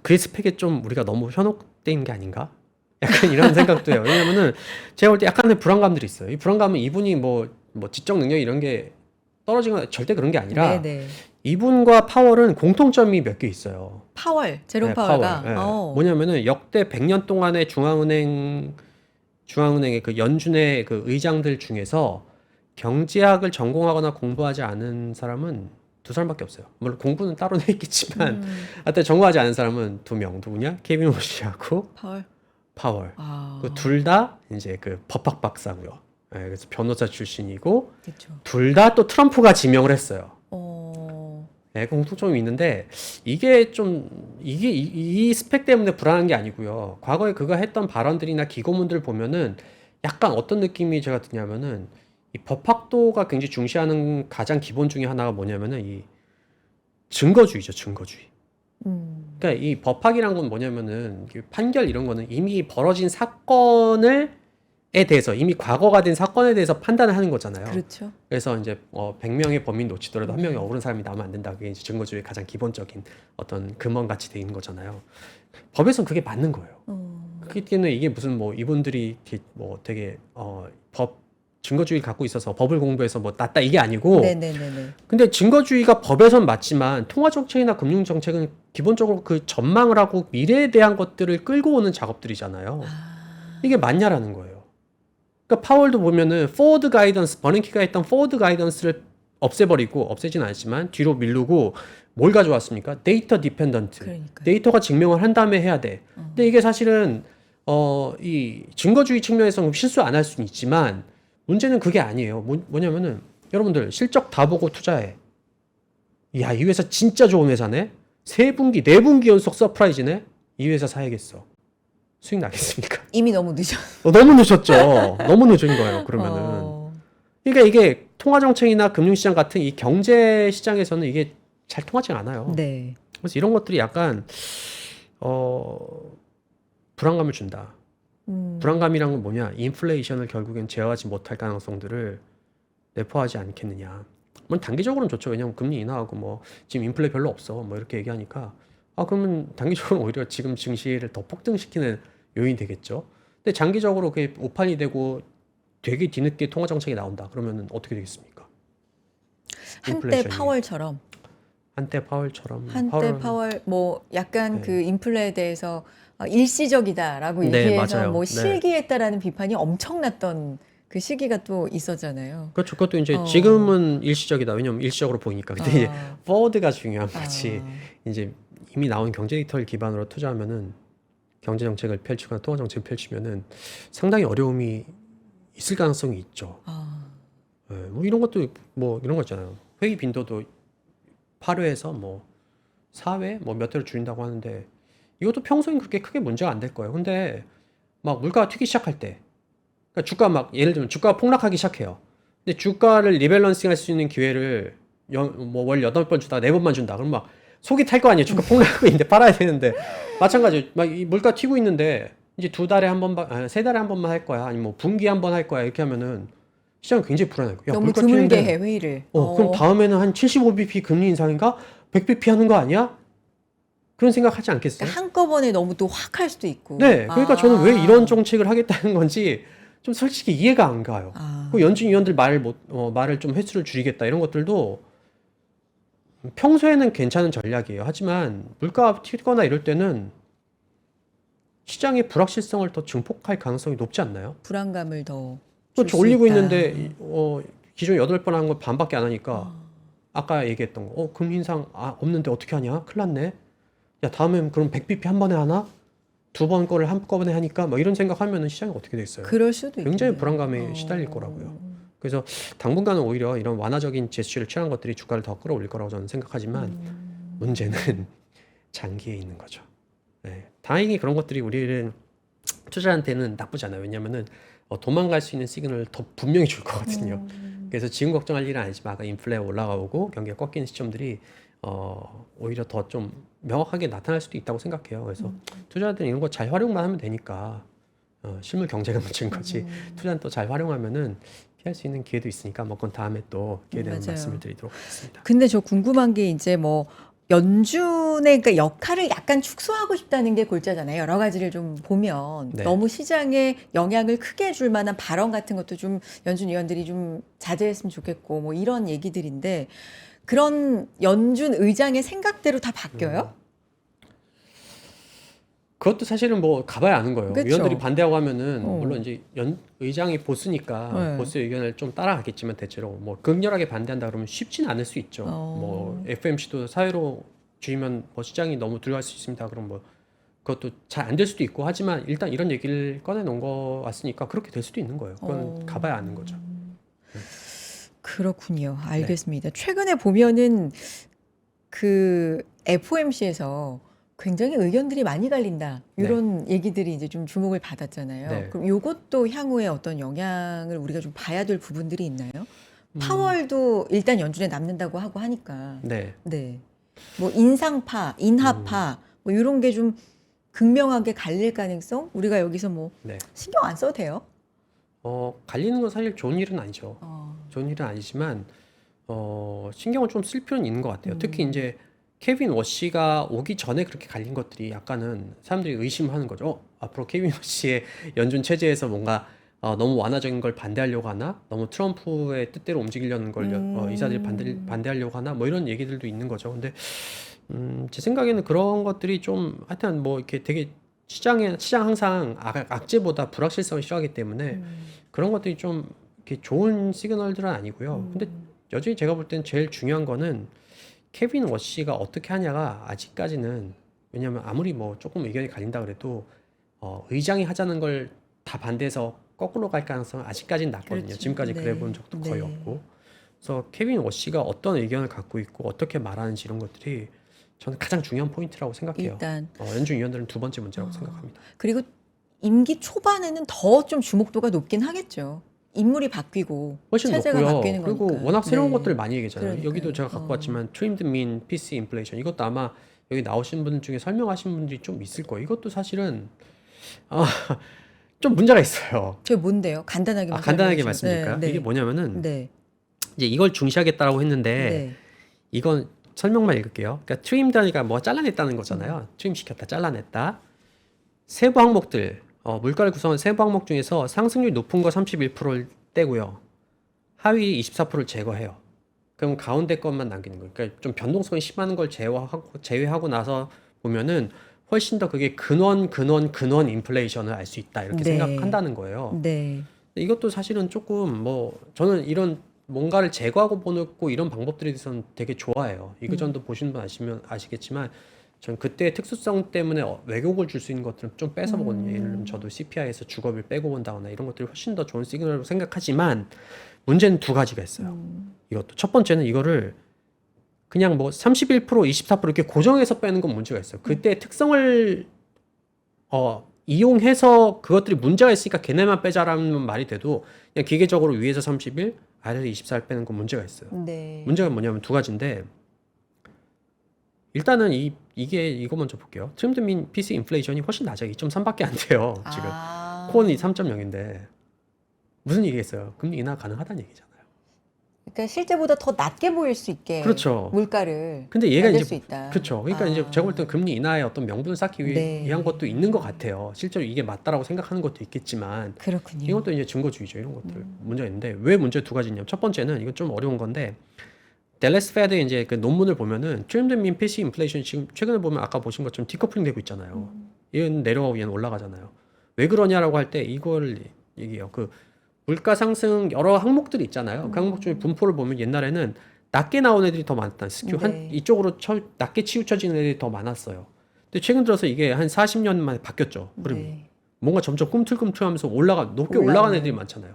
Speaker 2: 그의 스펙에 좀 우리가 너무 현혹된 게 아닌가? 약간 이런 생각도 해요. 왜냐면은 제가 볼 때 약간의 불안감들이 있어요. 이 불안감은 이분이 뭐 지적 능력 이런 게 떨어진 건 절대 그런 게 아니라
Speaker 1: 네네.
Speaker 2: 이분과 파월은 공통점이 몇 개 있어요.
Speaker 1: 제롬
Speaker 2: 네,
Speaker 1: 파월가.
Speaker 2: 파월. 네.
Speaker 1: 어.
Speaker 2: 뭐냐면은 역대 100년 동안의 중앙은행의 그 연준의 그 의장들 중에서 경제학을 전공하거나 공부하지 않은 사람은 2사람밖에 없어요. 물론 공부는 따로 돼 있겠지만 하여튼 전공하지 않은 사람은 2명. 누구냐? 케빈 오시하고
Speaker 1: 파월.
Speaker 2: 파월.
Speaker 1: 아,
Speaker 2: 그 둘 다 이제 그 법학 박사고요. 예, 그래서 변호사 출신이고
Speaker 1: 그렇죠.
Speaker 2: 둘 다 또 트럼프가 지명을 했어요.
Speaker 1: 어,
Speaker 2: 예, 공통점이 있는데 이게 좀 이 스펙 때문에 불안한 게 아니고요. 과거에 그가 했던 발언들이나 기고문들 보면은 약간 어떤 느낌이 제가 드냐면은 이 법학도가 굉장히 중시하는 가장 기본 중에 하나가 뭐냐면은 이 증거주의죠, 증거주의. 그러니까 이 법학이란 건 뭐냐면은 이 판결 이런 거는 이미 벌어진 사건에 대해서 이미 과거가 된 사건에 대해서 판단을 하는 거잖아요.
Speaker 1: 그렇죠.
Speaker 2: 그래서 이제 100명의 범인 놓치더라도 한 명이 억울한 사람이 나오면 안 된다. 그게 이제 증거주의의 가장 기본적인 어떤 근원 같이 돼 있는 거잖아요. 법에서는 그게 맞는 거예요. 그렇기 때문에 이게 무슨 뭐 이분들이 이렇게 뭐 되게 법 증거주의를 갖고 있어서 법을 공부해서 뭐 낫다 이게 아니고
Speaker 1: 네네네네.
Speaker 2: 근데 증거주의가 법에선 맞지만 통화정책이나 금융정책은 기본적으로 그 전망을 하고 미래에 대한 것들을 끌고 오는 작업들이잖아요. 이게 맞냐라는 거예요. 그러니까 파월도 보면은 포워드 가이던스, 버냉키가 했던 포워드 가이던스를 없애버리고 없애진 않았지만 뒤로 미루고 뭘 가져왔습니까? 데이터 디펜던트.
Speaker 1: 그러니까요.
Speaker 2: 데이터가 증명을 한 다음에 해야 돼. 근데 이게 사실은 이 증거주의 측면에서는 실수 안 할 수는 있지만 문제는 그게 아니에요. 뭐냐면은 여러분들 실적 다 보고 투자해. 야, 이 회사 진짜 좋은 회사네. 3분기, 4분기 연속 서프라이즈네. 이 회사 사야겠어. 수익 나겠습니까?
Speaker 1: 이미 너무 늦어.
Speaker 2: 너무 늦었죠. 너무 늦은 거예요. 그러면은. 그러니까 이게 통화정책이나 금융시장 같은 이 경제시장에서는 이게 잘 통하지 않아요.
Speaker 1: 네.
Speaker 2: 그래서 이런 것들이 약간 불안감을 준다. 불안감이란 건 뭐냐? 인플레이션을 결국엔 제어하지 못할 가능성들을 내포하지 않겠느냐. 뭐 단기적으로는 좋죠. 왜냐면 금리 인하하고 뭐 지금 인플레 별로 없어. 뭐 이렇게 얘기하니까 그러면 단기적으로 오히려 지금 증시를 더 폭등시키는 요인이 되겠죠. 근데 장기적으로 그게 오판이 되고 되게 뒤늦게 통화 정책이 나온다. 그러면은 어떻게 되겠습니까?
Speaker 1: 한때
Speaker 2: 인플레이션이.
Speaker 1: 파월처럼.
Speaker 2: 한때 파월처럼.
Speaker 1: 한때 파월 뭐 약간
Speaker 2: 네.
Speaker 1: 그 인플레에 대해서 일시적이다라고
Speaker 2: 네,
Speaker 1: 얘기해서
Speaker 2: 맞아요.
Speaker 1: 뭐
Speaker 2: 네.
Speaker 1: 실기했다라는 비판이 엄청났던 그 시기가 또 있었잖아요.
Speaker 2: 그렇죠. 그것도 이제
Speaker 1: 어.
Speaker 2: 지금은 일시적이다. 왜냐면 일시적으로 보이니까. 근데 이제
Speaker 1: 아,
Speaker 2: 포워드가 중요한 거지.
Speaker 1: 아,
Speaker 2: 이제 이미 나온 경제 데이터를 기반으로 투자하면은 경제 정책을 펼치거나 통화 정책을 펼치면은 상당히 어려움이 있을 가능성이 있죠.
Speaker 1: 아.
Speaker 2: 예, 뭐 이런 것도 뭐 이런 거 있잖아요. 회의 빈도도 8회에서 뭐 4회 뭐 몇 회로 줄인다고 하는데 이것도 평소엔 그렇게 크게 문제가 안 될 거예요. 근데 막 물가가 튀기 시작할 때 그러니까 주가 막 예를 들면 주가가 폭락하기 시작해요. 근데 주가를 리밸런싱 할 수 있는 기회를 뭐 월 8번 주다가 4번만 준다. 그럼 막 속이 탈 거 아니에요. 주가 폭락하고 있는데 팔아야 되는데 마찬가지 막 이 물가 튀고 있는데 이제 2달에 한 번만 3달에 한 번만 할 거야. 아니면 뭐 분기에 한 번 할 거야. 이렇게 하면은 시장은 굉장히 불안해요. 야,
Speaker 1: 너무
Speaker 2: 물가
Speaker 1: 드물게
Speaker 2: 튀는데
Speaker 1: 해 회의를.
Speaker 2: 그럼 다음에는 한 75bp 금리 인상인가? 100bp 하는 거 아니야? 그런 생각 하지 않겠어요?
Speaker 1: 그러니까 한꺼번에 너무 또 확 할 수도 있고.
Speaker 2: 네. 그러니까 저는 왜 이런 정책을 하겠다는 건지 좀 솔직히 이해가 안 가요.
Speaker 1: 아.
Speaker 2: 그 연준 위원들 말을 좀 횟수를 줄이겠다 이런 것들도 평소에는 괜찮은 전략이에요. 하지만 물가가 튀거나 이럴 때는 시장의 불확실성을 더 증폭할 가능성이 높지 않나요?
Speaker 1: 불안감을 더
Speaker 2: 그렇죠.
Speaker 1: 줄 수
Speaker 2: 올리고
Speaker 1: 있다.
Speaker 2: 있는데 기존 8번 한 거 반밖에 안 하니까 아까 얘기했던 거 금리 인상 없는데 어떻게 하냐? 큰일 났네. 야, 다음엔 그럼 100bp 한 번에 하나? 2번 거를 한꺼번에 하니까 뭐 이런 생각하면은 시장이 어떻게 되겠어요?
Speaker 1: 그럴 수도
Speaker 2: 굉장히
Speaker 1: 있겠네요.
Speaker 2: 불안감에 시달릴 거라고요. 그래서 당분간은 오히려 이런 완화적인 제스처를 취한 것들이 주가를 더 끌어올릴 거라고 저는 생각하지만 문제는 장기에 있는 거죠. 네. 다행히 그런 것들이 우리는 투자한테는 나쁘지 않아요. 왜냐면은 도망갈 수 있는 시그널을 더 분명히 줄 거거든요. 그래서 지금 걱정할 일은 아니지만 아까 인플레 올라가고 경기가 꺾이는 시점들이 오히려 더 좀 명확하게 나타날 수도 있다고 생각해요. 그래서 투자자들은 이런 거 잘 활용만 하면 되니까 실물 경제가 문제인 거지. 투자는 또 잘 활용하면은 피할 수 있는 기회도 있으니까 뭐 그건 다음에 또 기회 되면
Speaker 1: 맞아요.
Speaker 2: 말씀을 드리도록 하겠습니다.
Speaker 1: 근데 저 궁금한 게 이제 뭐 연준의 그러니까 역할을 약간 축소하고 싶다는 게 골자잖아요. 여러 가지를 좀 보면
Speaker 2: 네.
Speaker 1: 너무 시장에 영향을 크게 줄 만한 발언 같은 것도 좀 연준 위원들이 좀 자제했으면 좋겠고 뭐 이런 얘기들인데 그런 연준 의장의 생각대로 다 바뀌어요?
Speaker 2: 그것도 사실은 뭐 가봐야 아는 거예요.
Speaker 1: 그쵸?
Speaker 2: 위원들이 반대하고 하면은
Speaker 1: 어.
Speaker 2: 물론 이제 의장이 보스니까
Speaker 1: 네.
Speaker 2: 보스 의견을 좀 따라가겠지만 대체로 뭐 극렬하게 반대한다 그러면 쉽진 않을 수 있죠.
Speaker 1: 어.
Speaker 2: 뭐 FMC도 사회로 주의면 뭐 시장이 너무 들어갈 수 있습니다. 그럼 뭐 그것도 잘 안 될 수도 있고 하지만 일단 이런 얘기를 꺼내놓은 거 왔으니까 그렇게 될 수도 있는 거예요. 그건
Speaker 1: 어.
Speaker 2: 가봐야 아는 거죠.
Speaker 1: 그렇군요.
Speaker 2: 네.
Speaker 1: 알겠습니다. 최근에 보면은 그 FOMC에서 굉장히 의견들이 많이 갈린다.
Speaker 2: 네.
Speaker 1: 이런 얘기들이 이제 좀 주목을 받았잖아요.
Speaker 2: 네.
Speaker 1: 그럼 요것도 향후에 어떤 영향을 우리가 좀 봐야 될 부분들이 있나요? 파월도 일단 연준에 남는다고 하고 하니까.
Speaker 2: 네.
Speaker 1: 네. 뭐 인상파, 인하파 뭐 이런 게 좀 극명하게 갈릴 가능성? 우리가 여기서 뭐
Speaker 2: 네.
Speaker 1: 신경 안 써도 돼요?
Speaker 2: 갈리는 건 사실 좋은 일은 아니죠. 좋은 일은 아니지만 신경을 좀 쓸 필요는 있는 것 같아요. 특히 이제 케빈 워시가 오기 전에 그렇게 갈린 것들이 약간은 사람들이 의심하는 거죠. 앞으로 케빈 워시의 연준 체제에서 뭔가 너무 완화적인 걸 반대하려고 하나? 너무 트럼프의 뜻대로 움직이려는 걸 이사들이 반대하려고 하나? 뭐 이런 얘기들도 있는 거죠. 근데 제 생각에는 그런 것들이 좀 하여튼 뭐 이렇게 되게 시장 항상 악재보다 불확실성을 싫어하기 때문에 그런 것들이 좀 이렇게 좋은 시그널들은 아니고요. 근데 여전히 제가 볼 땐 제일 중요한 거는 케빈 워시가 어떻게 하냐가 아직까지는, 왜냐면 아무리 뭐 조금 의견이 갈린다 그래도 의장이 하자는 걸 다 반대해서 거꾸로 갈 가능성은 아직까지는 낮거든요.
Speaker 1: 그렇죠.
Speaker 2: 지금까지
Speaker 1: 네.
Speaker 2: 그래본 적도 거의
Speaker 1: 네.
Speaker 2: 없고. 그래서 케빈 워시가 어떤 의견을 갖고 있고 어떻게 말하는지 이런 것들이 저는 가장 중요한 포인트라고 생각해요.
Speaker 1: 일단
Speaker 2: 연준 위원들은 두 번째 문제라고 생각합니다.
Speaker 1: 그리고 임기 초반에는 더 좀 주목도가 높긴 하겠죠. 인물이 바뀌고
Speaker 2: 훨씬
Speaker 1: 체제가
Speaker 2: 높고요.
Speaker 1: 바뀌는
Speaker 2: 그리고
Speaker 1: 거니까.
Speaker 2: 워낙 새로운
Speaker 1: 네.
Speaker 2: 것들 많이 얘기하잖아요.
Speaker 1: 그러니까요.
Speaker 2: 여기도 제가 갖고 왔지만 트림드 민 PC 인플레이션, 이것도 아마 여기 나오신 분 중에 설명하신 분들이 좀 있을 거예요. 이것도 사실은 좀 문제가 있어요.
Speaker 1: 저게 뭔데요? 간단하게만
Speaker 2: 간단하게
Speaker 1: 설명해 주세요.
Speaker 2: 말씀드릴까요?
Speaker 1: 네,
Speaker 2: 이게 뭐냐면은
Speaker 1: 네.
Speaker 2: 이제 이걸 중시하겠다라고 했는데
Speaker 1: 네.
Speaker 2: 이건 설명만 읽을게요. 그러니까 트림다니까 뭐 잘라냈다는 거잖아요. 트림 시켰다, 잘라냈다. 세부 항목들, 물가를 구성한 세부 항목 중에서 상승률 높은 거 31%를 떼고요. 하위 24%를 제거해요. 그럼 가운데 것만 남기는 거예요. 그러니까 좀 변동성이 심한 걸 제외하고 나서 보면은 훨씬 더 그게 근원 인플레이션을 알 수 있다, 이렇게
Speaker 1: 네.
Speaker 2: 생각한다는 거예요.
Speaker 1: 네.
Speaker 2: 근데 이것도 사실은 조금 뭐 저는 이런 뭔가를 제거하고 보고 이런 방법들에 대해서는 되게 좋아해요. 이그전도 보신 분 아시겠지만 전 그때의 특수성 때문에 왜곡을 줄 수 있는 것들은 좀 뺏어 보거든요. 예를 들면 저도 CPI에서 주거비를 빼고 본다거나 이런 것들이 훨씬 더 좋은 시그널로 생각하지만 문제는 두 가지가 있어요. 이것도 첫 번째는 이거를 그냥 뭐 31%, 24% 이렇게 고정해서 빼는 건 문제가 있어요. 그때 특성을 이용해서 그것들이 문제가 있으니까 걔네만 빼자라는 말이 돼도 그냥 기계적으로 위에서 31, 아래에서 24를 빼는 건 문제가 있어요.
Speaker 1: 네.
Speaker 2: 문제가 뭐냐면 두 가지인데, 일단은 이거 먼저 볼게요. 트림드 민 PC 인플레이션이 훨씬 낮아요. 2.3밖에 안 돼요. 지금 코어는 3.0인데 무슨 얘기겠어요? 금리 인하 가능하다는 얘기잖아요.
Speaker 1: 그러니까 실제보다 더 낮게 보일 수 있게
Speaker 2: 그렇죠.
Speaker 1: 물가를
Speaker 2: 근데 얘가
Speaker 1: 만들
Speaker 2: 이제
Speaker 1: 수 있다.
Speaker 2: 그렇죠. 그러니까 이제 제가 볼 땐 금리 인하의 어떤 명분을 쌓기
Speaker 1: 네.
Speaker 2: 위한 것도 있는 것 같아요. 실제로 이게 맞다라고 생각하는 것도 있겠지만
Speaker 1: 그렇군요.
Speaker 2: 이것도 이제 증거주의죠. 이런 것들 문제가 있는데 왜 문제 두 가지냐면, 첫 번째는 이건 좀 어려운 건데 댈러스 페드 이제 그 논문을 보면은 트림드 민 PC 인플레이션 지금 최근에 보면 아까 보신 것처럼 디커플링 되고 있잖아요. 얘는 내려가고 얘는 올라가잖아요. 왜 그러냐라고 할 때 이걸 얘기해요. 그 물가 상승 여러 항목들이 있잖아요. 그 항목 중에 분포를 보면 옛날에는 낮게 나온 애들이 더 많았다. 스큐
Speaker 1: 네.
Speaker 2: 이쪽으로 낮게 치우쳐지는 애들이 더 많았어요. 근데 최근 들어서 이게 한 40년 만에 바뀌었죠. 그럼
Speaker 1: 네.
Speaker 2: 뭔가 점점 꿈틀꿈틀하면서 높게 올라가는 애들이 많잖아요.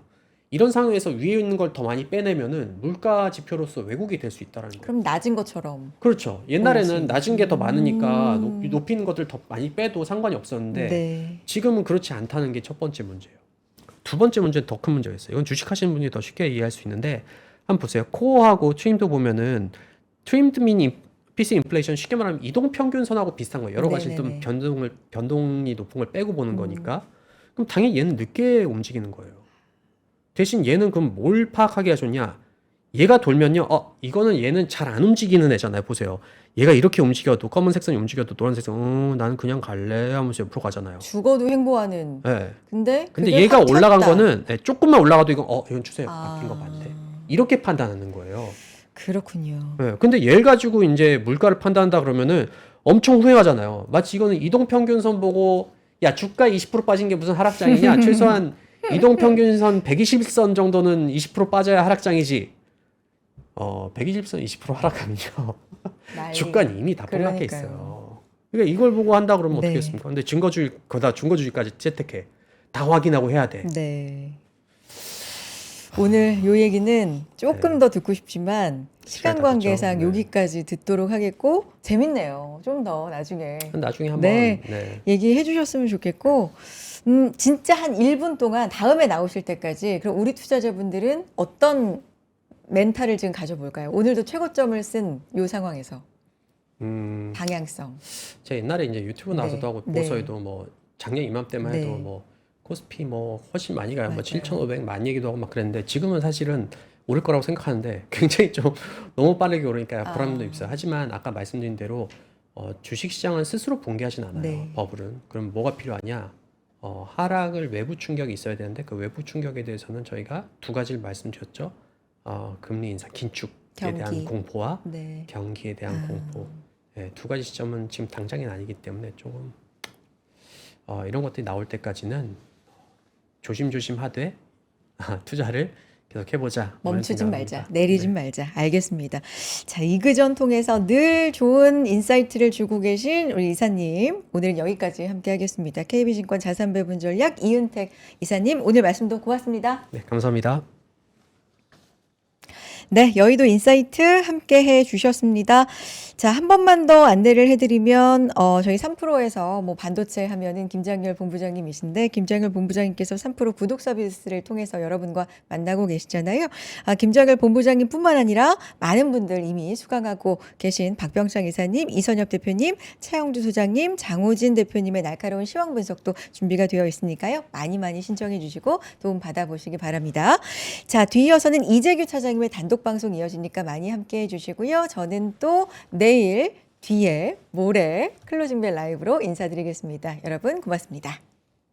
Speaker 2: 이런 상황에서 위에 있는 걸 더 많이 빼내면은 물가 지표로서 왜곡이 될 수 있다라는 거예요.
Speaker 1: 그럼 낮은 것처럼.
Speaker 2: 그렇죠. 옛날에는
Speaker 1: 그렇지.
Speaker 2: 낮은 게 더 많으니까 높이는 것들 더 많이 빼도 상관이 없었는데
Speaker 1: 네.
Speaker 2: 지금은 그렇지 않다는 게 첫 번째 문제예요. 두 번째 문제는 더 큰 문제가 있어요. 이건 주식하시는 분이 더 쉽게 이해할 수 있는데, 한번 보세요. 코어하고 트림도 보면은 트림드 민 PC 인플레이션 쉽게 말하면 이동 평균선하고 비슷한 거예요. 여러 가지 좀
Speaker 1: 네네네.
Speaker 2: 변동이 높은 걸 빼고 보는 거니까. 그럼 당연히 얘는 늦게 움직이는 거예요. 대신 얘는 그럼 뭘 파악하게 해줬냐? 얘가 돌면요, 이거는 얘는 잘 안 움직이는 애잖아요. 보세요. 얘가 이렇게 움직여도, 검은색 선이 움직여도 노란색 선, 나는 그냥 갈래 하면서 옆으로 가잖아요.
Speaker 1: 죽어도 행보하는.
Speaker 2: 네.
Speaker 1: 근데
Speaker 2: 근데
Speaker 1: 그게
Speaker 2: 얘가
Speaker 1: 확
Speaker 2: 올라간
Speaker 1: 탔다.
Speaker 2: 거는 조금만 올라가도 이건 추세 바뀐 거 맞네. 이렇게 판단하는 거예요.
Speaker 1: 그렇군요.
Speaker 2: 네. 근데 얘를 가지고 이제 물가를 판단한다 그러면은 엄청 후회하잖아요. 마치 이거는 이동평균선 보고 야 주가 20% 빠진 게 무슨 하락장이냐. 최소한 이동평균선 120선 정도는 20% 빠져야 하락장이지. 120선 20% 하락하면요.
Speaker 1: 난리.
Speaker 2: 주가는 이미 다 폭락해
Speaker 1: 그러니까요.
Speaker 2: 있어요. 그러니까 이걸 보고 한다 그러면 어떻게
Speaker 1: 네.
Speaker 2: 했습니까? 근데 증거주의, 거다 증거주의까지 채택해. 다 확인하고 해야 돼.
Speaker 1: 네. 오늘 요 얘기는 조금 더 듣고 싶지만 시간
Speaker 2: 다
Speaker 1: 관계상
Speaker 2: 듣죠. 네.
Speaker 1: 여기까지 듣도록 하겠고 재밌네요. 좀 더 나중에
Speaker 2: 나중에 한번
Speaker 1: 네.
Speaker 2: 네.
Speaker 1: 얘기해 주셨으면 좋겠고 진짜 한 1분 동안 다음에 나오실 때까지 그럼 우리 투자자분들은 어떤 멘탈을 지금 가져볼까요? 오늘도 최고점을 쓴 요 상황에서
Speaker 2: 음,
Speaker 1: 방향성.
Speaker 2: 제가 옛날에 이제 유튜브 나와서도
Speaker 1: 네.
Speaker 2: 하고
Speaker 1: 네.
Speaker 2: 보고서에도 뭐 작년 이맘때만 해도
Speaker 1: 네.
Speaker 2: 뭐 코스피 뭐 훨씬 많이 가요. 뭐
Speaker 1: 맞아요.
Speaker 2: 7,500만 얘기도 하고 막 그랬는데 지금은 사실은 오를 거라고 생각하는데 굉장히 좀 너무 빠르게 오르니까 불안도
Speaker 1: 아.
Speaker 2: 있어요. 하지만 아까 말씀드린 대로 주식시장은 스스로 붕괴하진 않아요.
Speaker 1: 네.
Speaker 2: 버블은. 그럼 뭐가 필요하냐? 하락을 외부 충격이 있어야 되는데 그 외부 충격에 대해서는 저희가 두 가지를 말씀드렸죠. 금리 인상, 긴축에
Speaker 1: 경기.
Speaker 2: 대한 공포와
Speaker 1: 네.
Speaker 2: 경기에 대한 공포. 예, 두 가지 시점은 지금 당장은 아니기 때문에 조금 이런 것들이 나올 때까지는 조심조심 하되 투자를 계속 해보자. 뭐 이런
Speaker 1: 멈추진
Speaker 2: 생각을
Speaker 1: 말자,
Speaker 2: 합니다.
Speaker 1: 내리진 말자. 알겠습니다. 자, 이그전 통해서 늘 좋은 인사이트를 주고 계신 우리 이사님, 오늘은 여기까지 함께 하겠습니다. KB증권 자산배분 전략 이은택 이사님, 오늘 말씀도 고맙습니다.
Speaker 2: 네, 감사합니다.
Speaker 1: 네, 여의도 인사이트 함께 해 주셨습니다. 자, 한 번만 더 안내를 해드리면, 저희 3프로에서 뭐 반도체 하면은 김장열 본부장님이신데, 김장열 본부장님께서 3프로 구독 서비스를 통해서 여러분과 만나고 계시잖아요. 김장열 본부장님 뿐만 아니라 많은 분들 이미 수강하고 계신 박병창 이사님, 이선엽 대표님, 차영주 소장님, 장호진 대표님의 날카로운 시황 분석도 준비가 되어 있으니까요. 많이 많이 신청해 주시고 도움 받아보시기 바랍니다. 자, 뒤이어서는 이재규 차장님의 단독 방송 이어지니까 많이 함께 해주시고요. 저는 또 내일 뒤에 모레 클로징벨 라이브로 인사드리겠습니다. 여러분 고맙습니다.